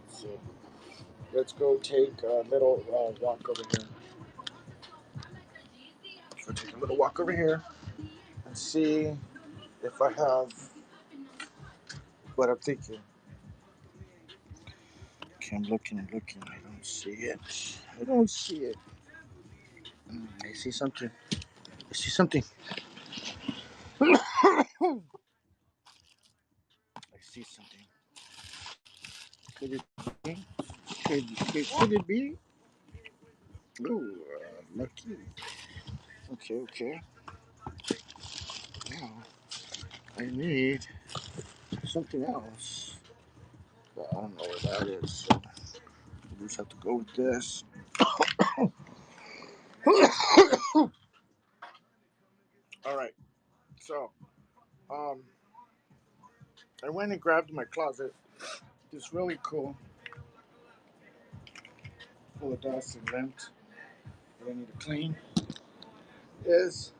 So let's go take a little walk over here. Let's go take a little walk over here and see if I have what I'm thinking. Okay, I'm looking, I'm looking. I don't see it. I don't see it. I see something. I see something. I see something. Could it be? Could it be? Ooh, lucky. Okay, okay. Now I need something else. But I don't know what that is. So we just have to go with this. All right. So, um, I went and grabbed in my closet this really cool, full of dust and lint that I need to clean. Is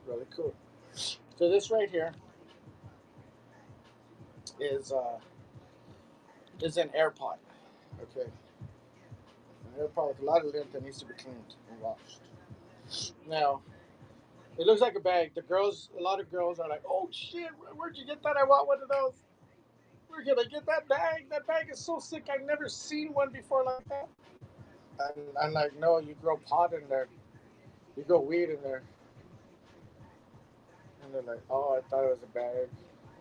really cool. So this right here is uh, is an air pot. Okay, an air pot with a lot of lint that needs to be cleaned and washed. Now it looks like a bag. A lot of girls are like, "Oh shit, where'd you get that? I want one of those. Where can I get that bag? That bag is so sick. I've never seen one before like that." And I'm like, "No, you grow pot in there. You grow weed in there." And they're like, "Oh, I thought it was a bag."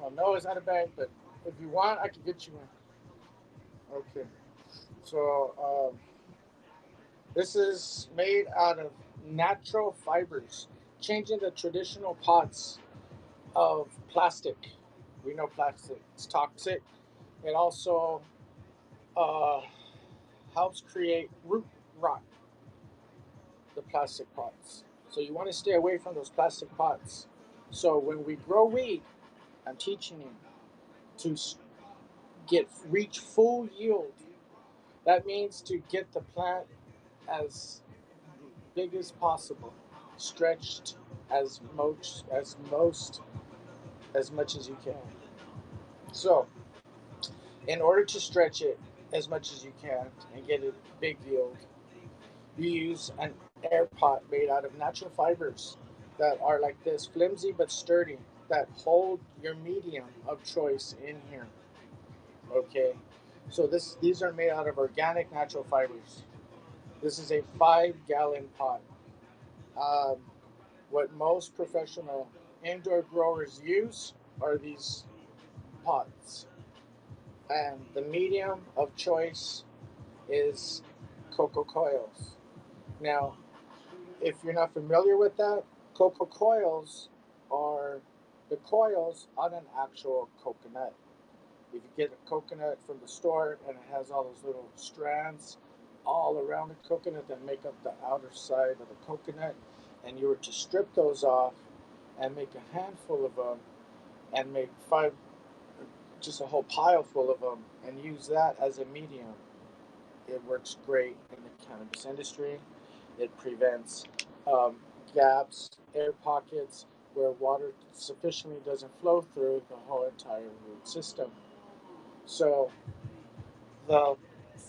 Well, no, it's not a bag, but if you want, I can get you one. Okay. So this is made out of natural fibers, changing the traditional pots of plastic. We know plastic is toxic. It also uh, helps create root rot, the plastic pots. So you want to stay away from those plastic pots. So when we grow weed, I'm teaching you to reach full yield. That means to get the plant as big as possible, stretched as much as you can. So, in order to stretch it as much as you can and get a big yield, you use an air pot made out of natural fibers that are like this, flimsy but sturdy, that hold your medium of choice in here. Okay, so these are made out of organic natural fibers. This is a 5-gallon pot. Um, what most professional indoor growers use are these pots. And the medium of choice is cocoa coils. Now, if you're not familiar with that, cocoa coils are the coils on an actual coconut. If you get a coconut from the store and it has all those little strands all around the coconut that make up the outer side of the coconut, and you were to strip those off and make a handful of them and make five, just a whole pile full of them, and use that as a medium. It works great in the cannabis industry. It prevents um, gaps, air pockets where water sufficiently doesn't flow through the whole entire root system. So the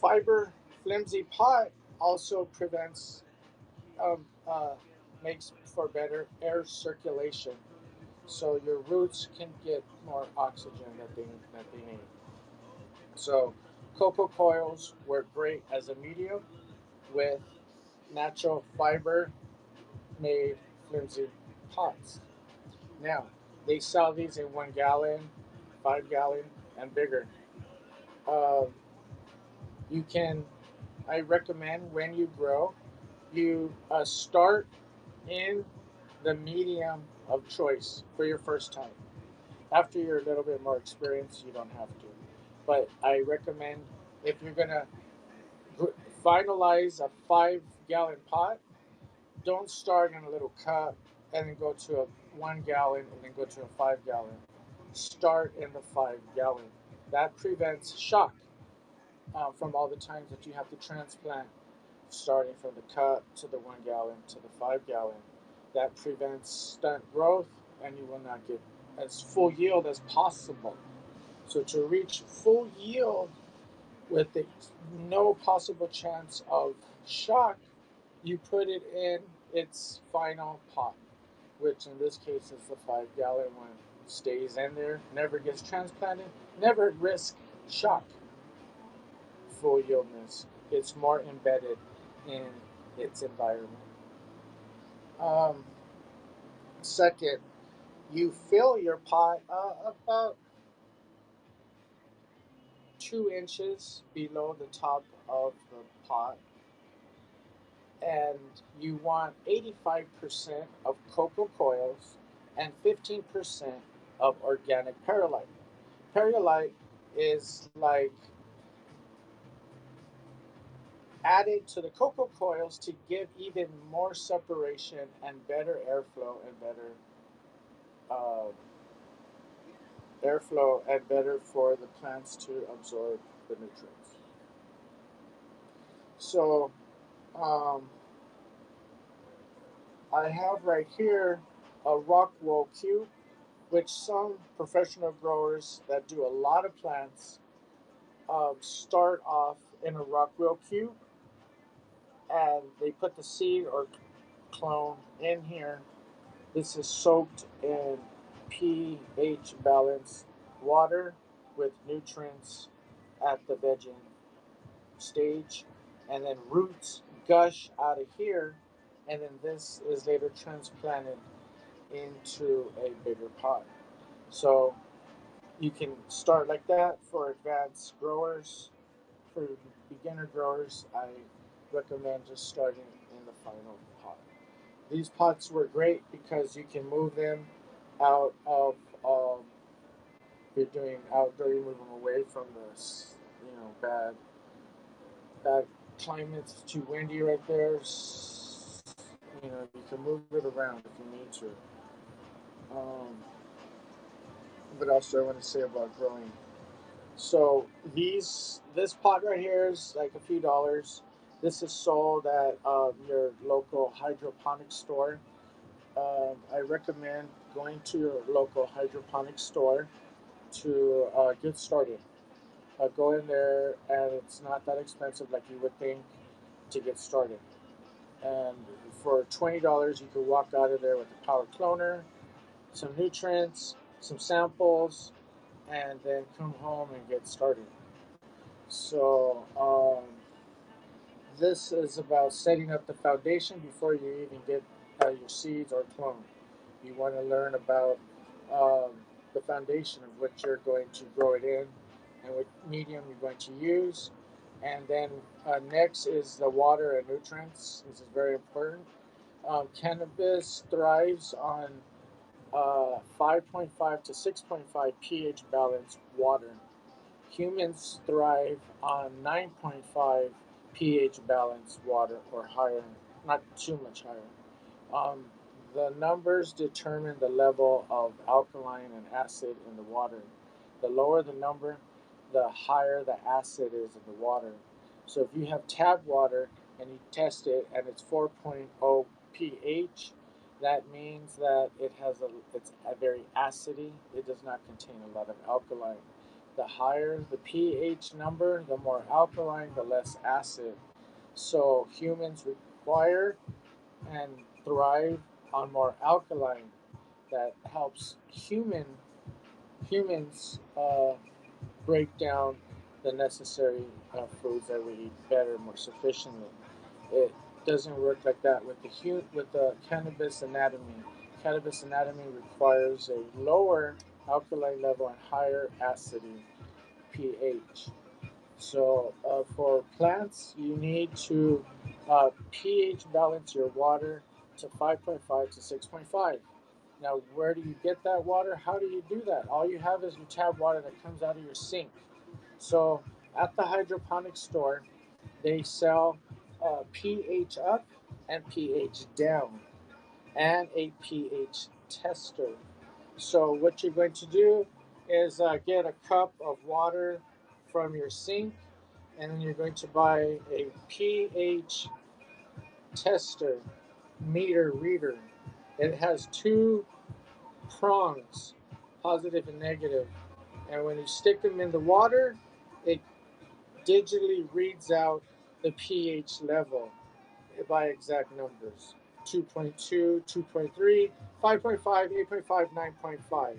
fiber flimsy pot also prevents, um, uh, makes for better air circulation, so your roots can get more oxygen that they need. So cocoa coils work great as a medium with natural fiber made flimsy pots. Now they sell these in 1 gallon, 5 gallon, and bigger. Um, you can, I recommend when you grow, you start in the medium of choice for your first time. After you're a little bit more experienced, you don't have to. But I recommend, if you're gonna finalize a 5 gallon pot, don't start in a little cup and then go to a 1 gallon and then go to a 5 gallon. Start in the 5 gallon. That prevents shock from all the times that you have to transplant, starting from the cup to the 1 gallon to the 5 gallon. That prevents stunt growth, and you will not get as full yield as possible. So to reach full yield with no possible chance of shock, you put it in its final pot, which in this case is the 5 gallon one. Stays in there, never gets transplanted, never risk shock. Full yieldness. It's more embedded in its environment. Um, Second, you fill your pot about 2 inches below the top of the pot, and you want 85% of cocoa coils and 15% of organic perlite. Perlite is like added to the cocoa coils to give even more separation and better uh, airflow and better for the plants to absorb the nutrients. So um, I have right here a rock wool cube, which some professional growers that do a lot of plants start off in a rock wool cube, and they put the seed or clone in here. This is soaked in pH balanced water with nutrients at the vegging stage, and then roots gush out of here, and then this is later transplanted into a bigger pot. So you can start like that for advanced growers. For beginner growers, I recommend just starting in the final pot. These pots were great because you can move them out of, if you're doing outdoor, you move them away from the, bad climates. It's too windy right there. You can move it around if you need to. Um, what else do I want to say about growing? So this pot right here is like a few dollars. This is sold at your local hydroponic store. I recommend going to your local hydroponic store to get started. Go in there, and it's not that expensive like you would think to get started. And for $20, you can walk out of there with a power cloner, some nutrients, some samples, and then come home and get started. So this is about setting up the foundation before you even get your seeds or clone. You want to learn about um, the foundation of what you're going to grow it in and what medium you're going to use. And then next is the water and nutrients. This is very important. Cannabis thrives on 5.5 to 6.5 pH balanced water. Humans thrive on 9.5 pH balanced water or higher, not too much higher. The numbers determine the level of alkaline and acid in the water. The lower the number, the higher the acid is in the water. So if you have tap water and you test it and it's 4.0 pH, that means that it's a very acidy. It does not contain a lot of alkaline. The higher the pH number, the more alkaline, the less acid. So humans require and thrive on more alkaline that helps humans break down the necessary foods that we eat better, more sufficiently. It doesn't work like that with the cannabis anatomy. Cannabis anatomy requires a lower alkaline level and higher acidity pH. So for plants, you need to pH balance your water to 5.5 to 6.5. Now, where do you get that water? How do you do that? All you have is your tap water that comes out of your sink. So at the hydroponic store, they sell pH up and pH down and a pH tester. So what you're going to do is get a cup of water from your sink, and then you're going to buy a pH tester meter reader. It has two prongs, positive and negative, and when you stick them in the water, it digitally reads out the pH level by exact numbers: 2.2, 2.3, 5.5, 8.5, 9.5.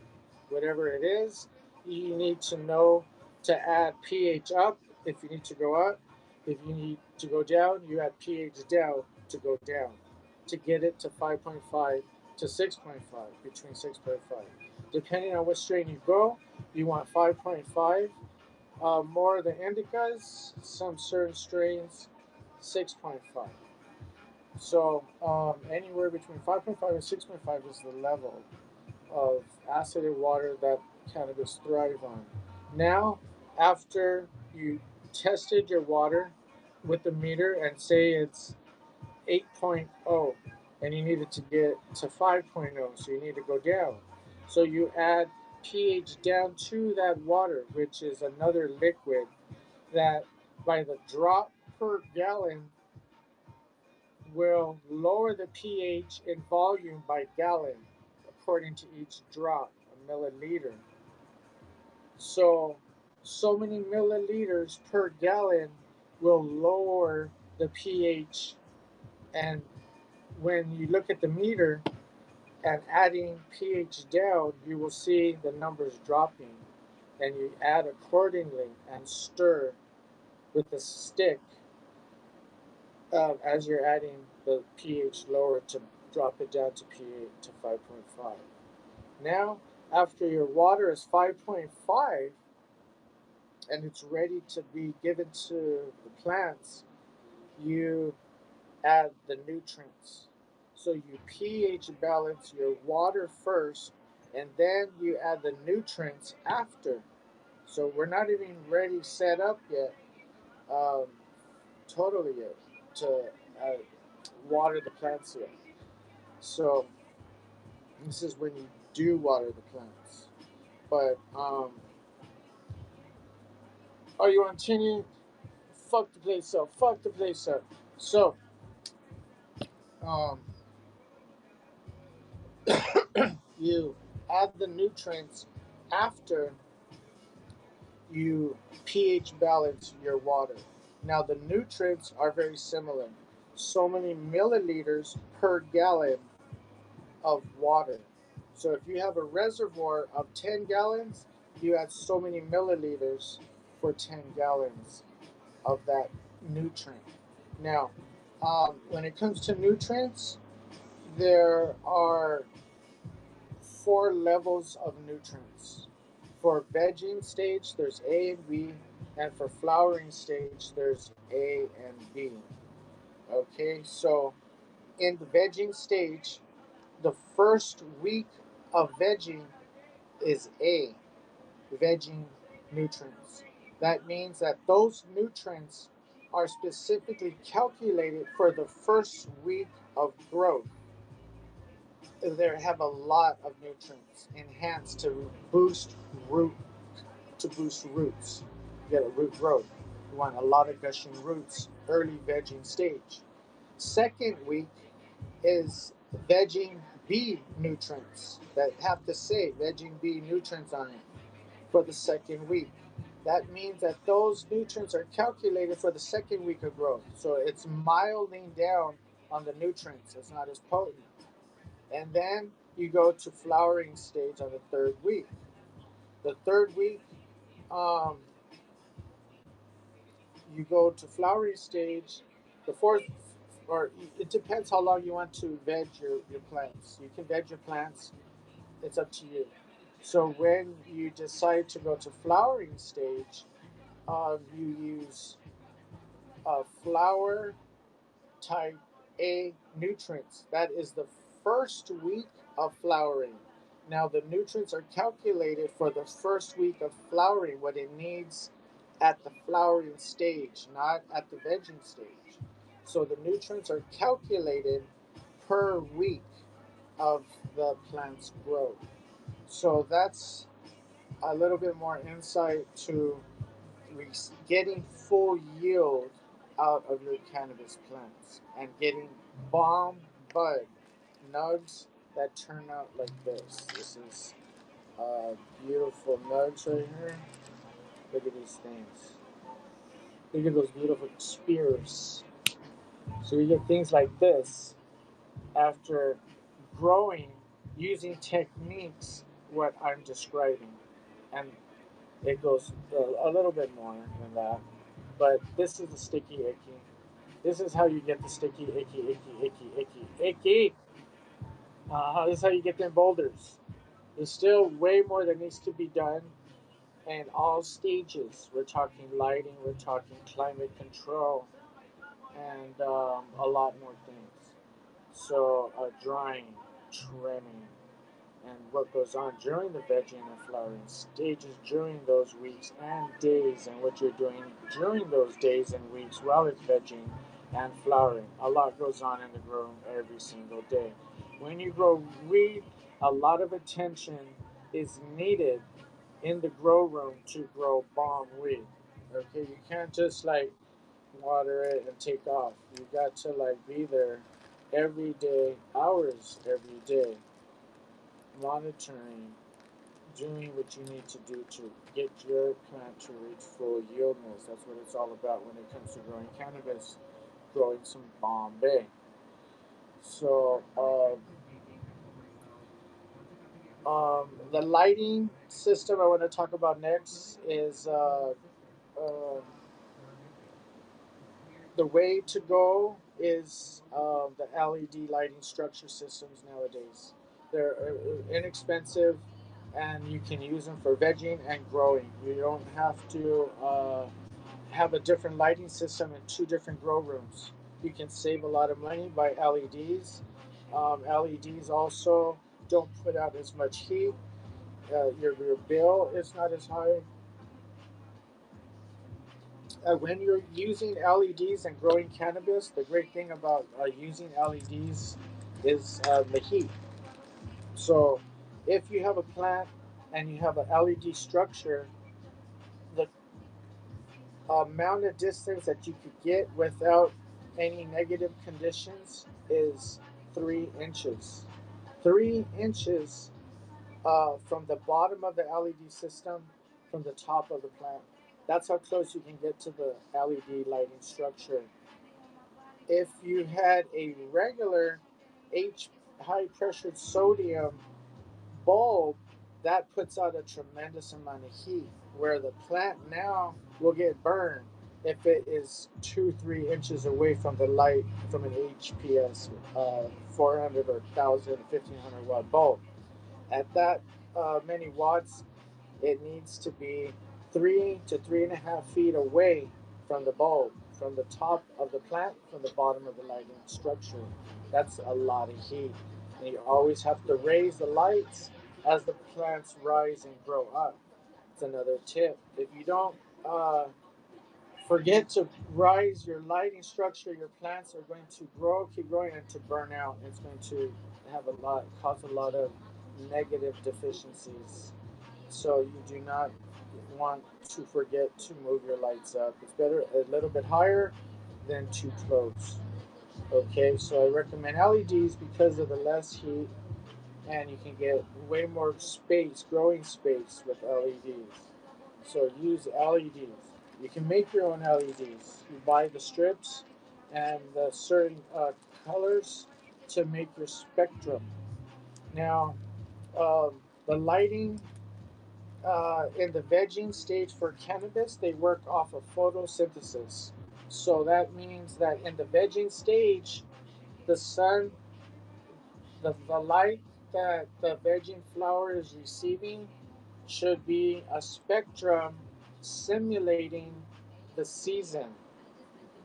Whatever it is, you need to know to add pH up if you need to go up. If you need to go down, you add pH down to go down to get it to 5.5 to 6.5, between 6.5. Depending on what strain you go, you want 5.5. More the indicas, some certain strains, 6.5. So anywhere between 5.5 and 6.5 is the level of acid in water that cannabis thrive on. Now, after you tested your water with the meter and say it's 8.0 and you needed to get to 5.0, so you need to go down. So you add pH down to that water, which is another liquid that by the drop per gallon will lower the pH in volume by gallon according to each drop, a milliliter. So, so many milliliters per gallon will lower the pH. And when you look at the meter and adding pH down, you will see the numbers dropping. And you add accordingly and stir with a stick as you're adding the pH lower to drop it down to pH to 5.5. Now, after your water is 5.5 and it's ready to be given to the plants, you add the nutrients. So you pH balance your water first and then you add the nutrients after. So we're not even ready set up yet, um, totally yet, to uh, water the plants yet. So this is when you do water the plants. But are you on continue? Fuck the place up. Fuck the place up. So um, you add the nutrients after you pH balance your water. Now the nutrients are very similar. So many milliliters per gallon of water. So if you have a reservoir of 10 gallons, you add so many milliliters for 10 gallons of that nutrient. Now, when it comes to nutrients, there are four levels of nutrients. For vegging stage, there's A and B, and for flowering stage, there's A and B. Okay, so in the vegging stage, the first week of vegging is A, vegging nutrients. That means that those nutrients are specifically calculated for the first week of growth. they have a lot of nutrients enhanced to root boost roots. You get a root growth. You want a lot of gushing roots early vegging stage. Second week is vegging B nutrients that have to say vegging B nutrients on it for the second week. That means that those nutrients are calculated for the second week of growth. So it's milding down on the nutrients. It's not as potent. And then you go to flowering stage on the third week. The third week, um, you go to flowering stage. The fourth, or it depends how long you want to veg your plants. You can veg your plants, it's up to you. So when you decide to go to flowering stage, you use flower type A nutrients. That is the first week of flowering. Now, the nutrients are calculated for the first week of flowering, what it needs at the flowering stage, not at the vegging stage. So, the nutrients are calculated per week of the plant's growth. So, that's a little bit more insight to getting full yield out of your cannabis plants and getting bomb bud nugs that turn out like this. This is beautiful nugs right here. Look at these things. Look at those beautiful spears. So you get things like this after growing using techniques what I'm describing. And it goes a little bit more than that. But this is the sticky icky. This is how you get the sticky icky. This is how you get them boulders. There's still way more that needs to be done in all stages. We're talking lighting, we're talking climate control, and a lot more things. So drying, trimming, and what goes on during the vegging and flowering stages during those weeks and days, and what you're doing during those days and weeks while it's vegging and flowering. A lot goes on in the grow room every single day. When you grow weed, a lot of attention is needed in the grow room to grow bomb weed. Okay, you can't just like water it and take off. You got to like be there every day, hours every day, monitoring, doing what you need to do to get your plant to reach full yieldness. That's what it's all about when it comes to growing cannabis, growing some Bombay. So, the lighting system I want to talk about next is the way to go is the LED lighting structure systems nowadays. They're inexpensive and you can use them for vegging and growing. You don't have to have a different lighting system in two different grow rooms. You can save a lot of money by LEDs. LEDs also don't put out as much heat. Your bill is not as high when you're using LEDs and growing cannabis. The great thing about using LEDs is the heat. So, if you have a plant and you have an LED structure, the amount of distance that you could get without any negative conditions is 3 inches. 3 inches from the bottom of the LED system from the top of the plant. That's how close you can get to the LED lighting structure. If you had a regular H high pressured sodium bulb, that puts out a tremendous amount of heat, where the plant now will get burned if it is 2 3 inches away from the light from an HPS 400 or 1000 1500 watt bulb. At that many watts, it needs to be 3 to 3.5 feet away from the bulb, from the top of the plant, from the bottom of the lighting structure. That's a lot of heat. And you always have to raise the lights as the plants rise and grow up. It's another tip. If you don't forget to rise your lighting structure, your plants are going to grow, keep growing, and to burn out. It's going to cause a lot of negative deficiencies. So you do not want to forget to move your lights up. It's better a little bit higher than too close. Okay, so I recommend LEDs because of the less heat, and you can get way more space, growing space with LEDs. So use LEDs. You can make your own LEDs. You buy the strips and the certain colors to make your spectrum. Now, the lighting in the vegging stage for cannabis, they work off of photosynthesis. So that means that in the vegging stage, the sun, the light that the vegging flower is receiving should be a spectrum simulating the season.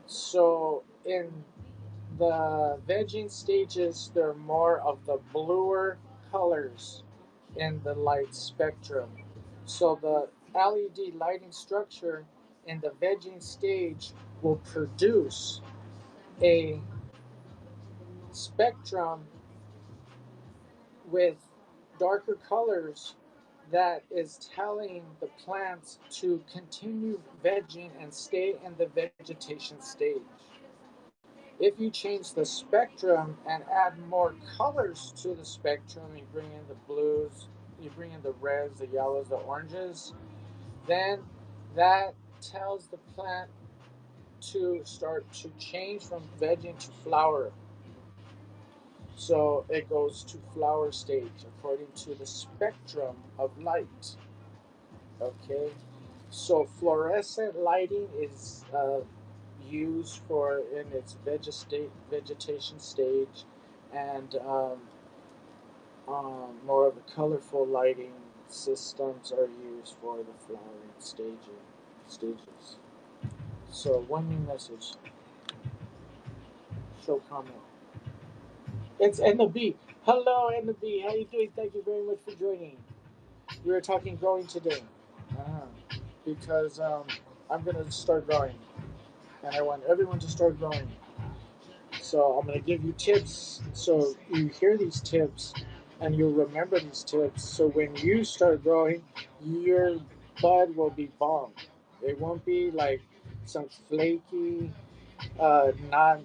So in the vegging stages, there are more of the bluer colors in the light spectrum. So the LED lighting structure in the vegging stage will produce a spectrum with darker colors that is telling the plants to continue vegging and stay in the vegetation stage. If you change the spectrum and add more colors to the spectrum, you bring in the blues, you bring in the reds, the yellows, the oranges, then that tells the plant to start to change from vegging to flower. So it goes to flower stage according to the spectrum of light. Okay, so fluorescent lighting is used for in its vegetation stage, and more of the colorful lighting systems are used for the flowering stages. So one new message. Show comment. It's NB. Hello, NB. How you doing? Thank you very much for joining. We were talking growing today, because I'm gonna start growing, and I want everyone to start growing. So I'm gonna give you tips, so you hear these tips, and you'll remember these tips. So when you start growing, your bud will be bomb. It won't be like some flaky, not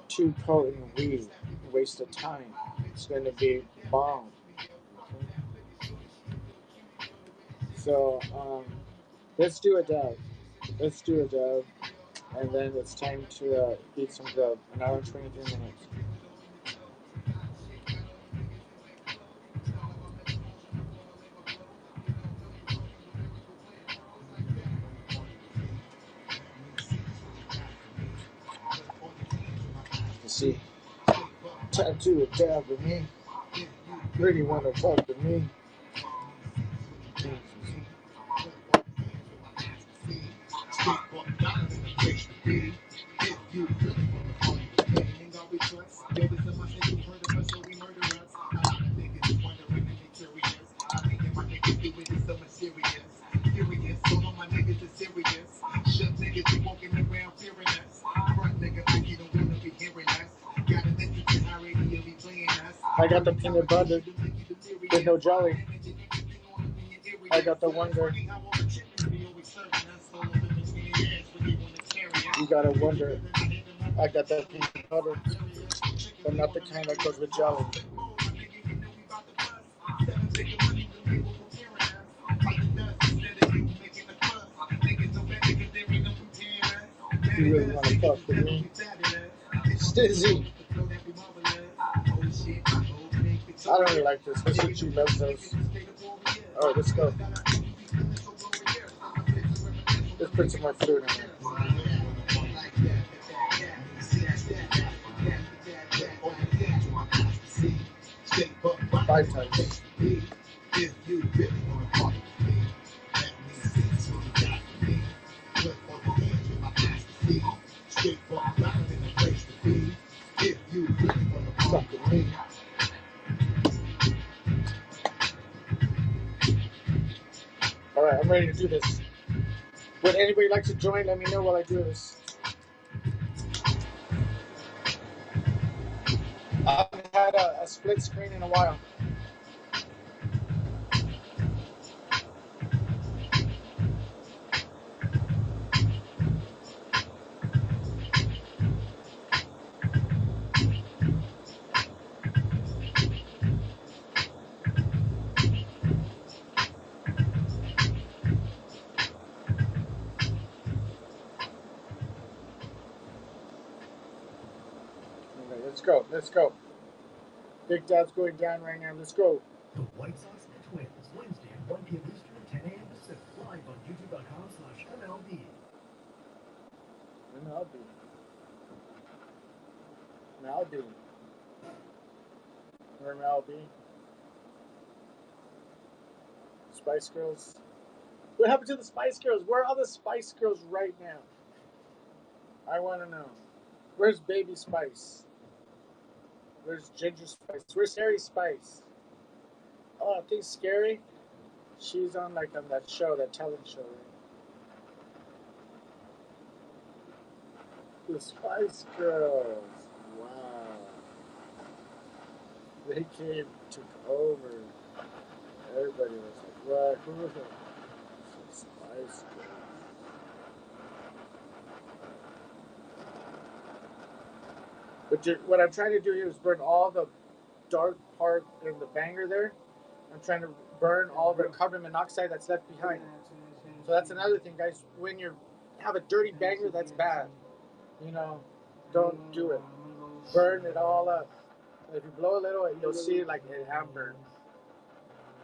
too potent weed. Waste of time. It's gonna be bomb. So let's do a dab. Let's do a dab, and then it's time to eat some grub. An hour and 23 minutes. Let's see. Time to a dab with me. Really wanna talk to me. I got the peanut butter with no jelly. I got the wonder. You gotta wonder. I got that peanut butter, but not the kind that goes with jelly. You really want to talk to me? Stizzy. I don't really like this. Let's see, she loves those. Alright, let's go. Let's put some more fruit in there. Five times. Talk to me. Alright, I'm ready to do this. Would anybody like to join? Let me know while I do this. I haven't had had a split screen in a while. Okay, let's go. Let's go. Big Dad's going down right now. Let's go. The White Sox and Twins, Wednesday at 1 p.m. Eastern, 10 a.m. Pacific, live on YouTube.com/MLB. MLB. Spice Girls. What happened to the Spice Girls? Where are the Spice Girls right now? I want to know. Where's Baby Spice? Where's Ginger Spice? Where's Harry Spice? Oh, I think Scary. She's on on that show, that talent show. Right? The Spice Girls. Wow. They came, took over. Everybody was like, what? Who was it? Spice Girls. But what I'm trying to do here is burn all the dark part in the banger there. I'm trying to burn all the carbon monoxide that's left behind. So that's another thing, guys. When you have a dirty banger, that's bad. Don't do it. Burn it all up. If you blow a little, you'll see it like it amber.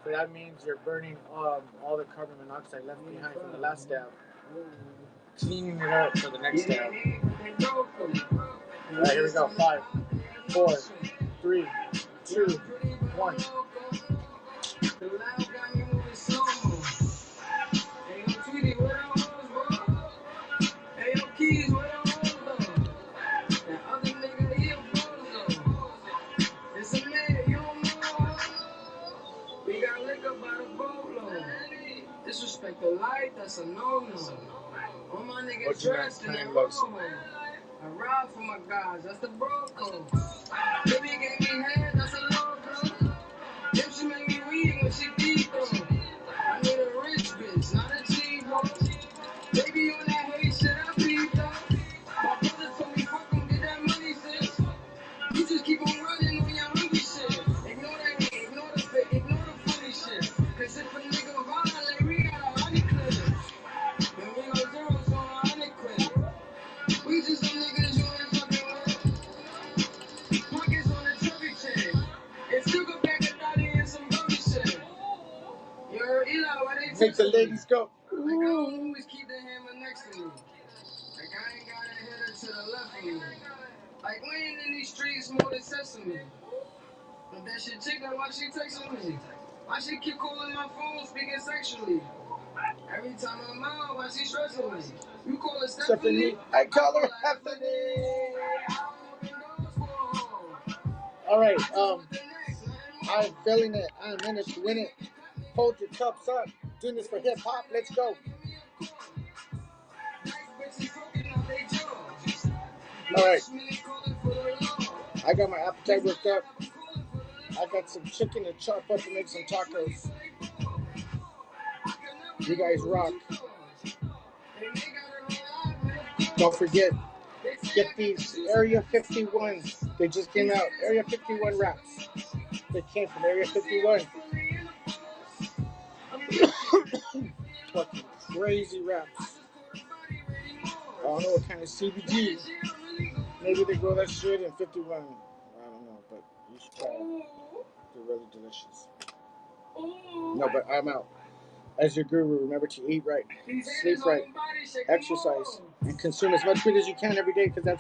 So that means you're burning all the carbon monoxide left behind from the last dab. Cleaning it up for the next dab. Alright, here we go. 5, 4, 3, 2, 1. Disrespect the light, that's a no-no. All my niggas dressed in that I ride for my guys, that's the bro code. Baby gave me head, that's a low blow. If she make me weed when she deep though. I need a rich bitch, not a cheap hoe. Baby on that hate shit, I beat though. My brother told me fuck him, get that money, sis. You just keep on running on your hungry shit. Ignore that hate, ignore the fake, ignore the funny shit. Cause if a nigga violate, we got a honey clip. Then we go zeros on a honey clip. We just some niggas you ain't fucking with. Pockets on the chubby chain. It still go back to 30 and some bummy shit. You heard Eli, why they Make the ladies go. Like I don't always keep the hammer next to me. Like I ain't got a hitter to the left of me. Like we ain't in these streets more than sesame. But that shit chick, that why she texting me. Why she keep calling my phone speaking sexually? Every time I'm out, why she stressing me? You call her Stephanie, I call her Stephanie. Alright, I'm feeling it. I'm in it to win it. Hold your cups up. Doing this for hip hop. Let's go. Alright. I got my appetite worked up. I got some chicken to chop up and make some tacos. You guys rock. Don't forget, get these Area 51s. They just came out. Area 51 raps. They came from Area 51. Fucking crazy raps. I don't know what kind of CBD. Maybe they grow that shit in 51. I don't know, but you should try it. They're really delicious. No, but I'm out. As your guru, remember to eat right, sleep right, exercise, and consume as much food as you can every day because that's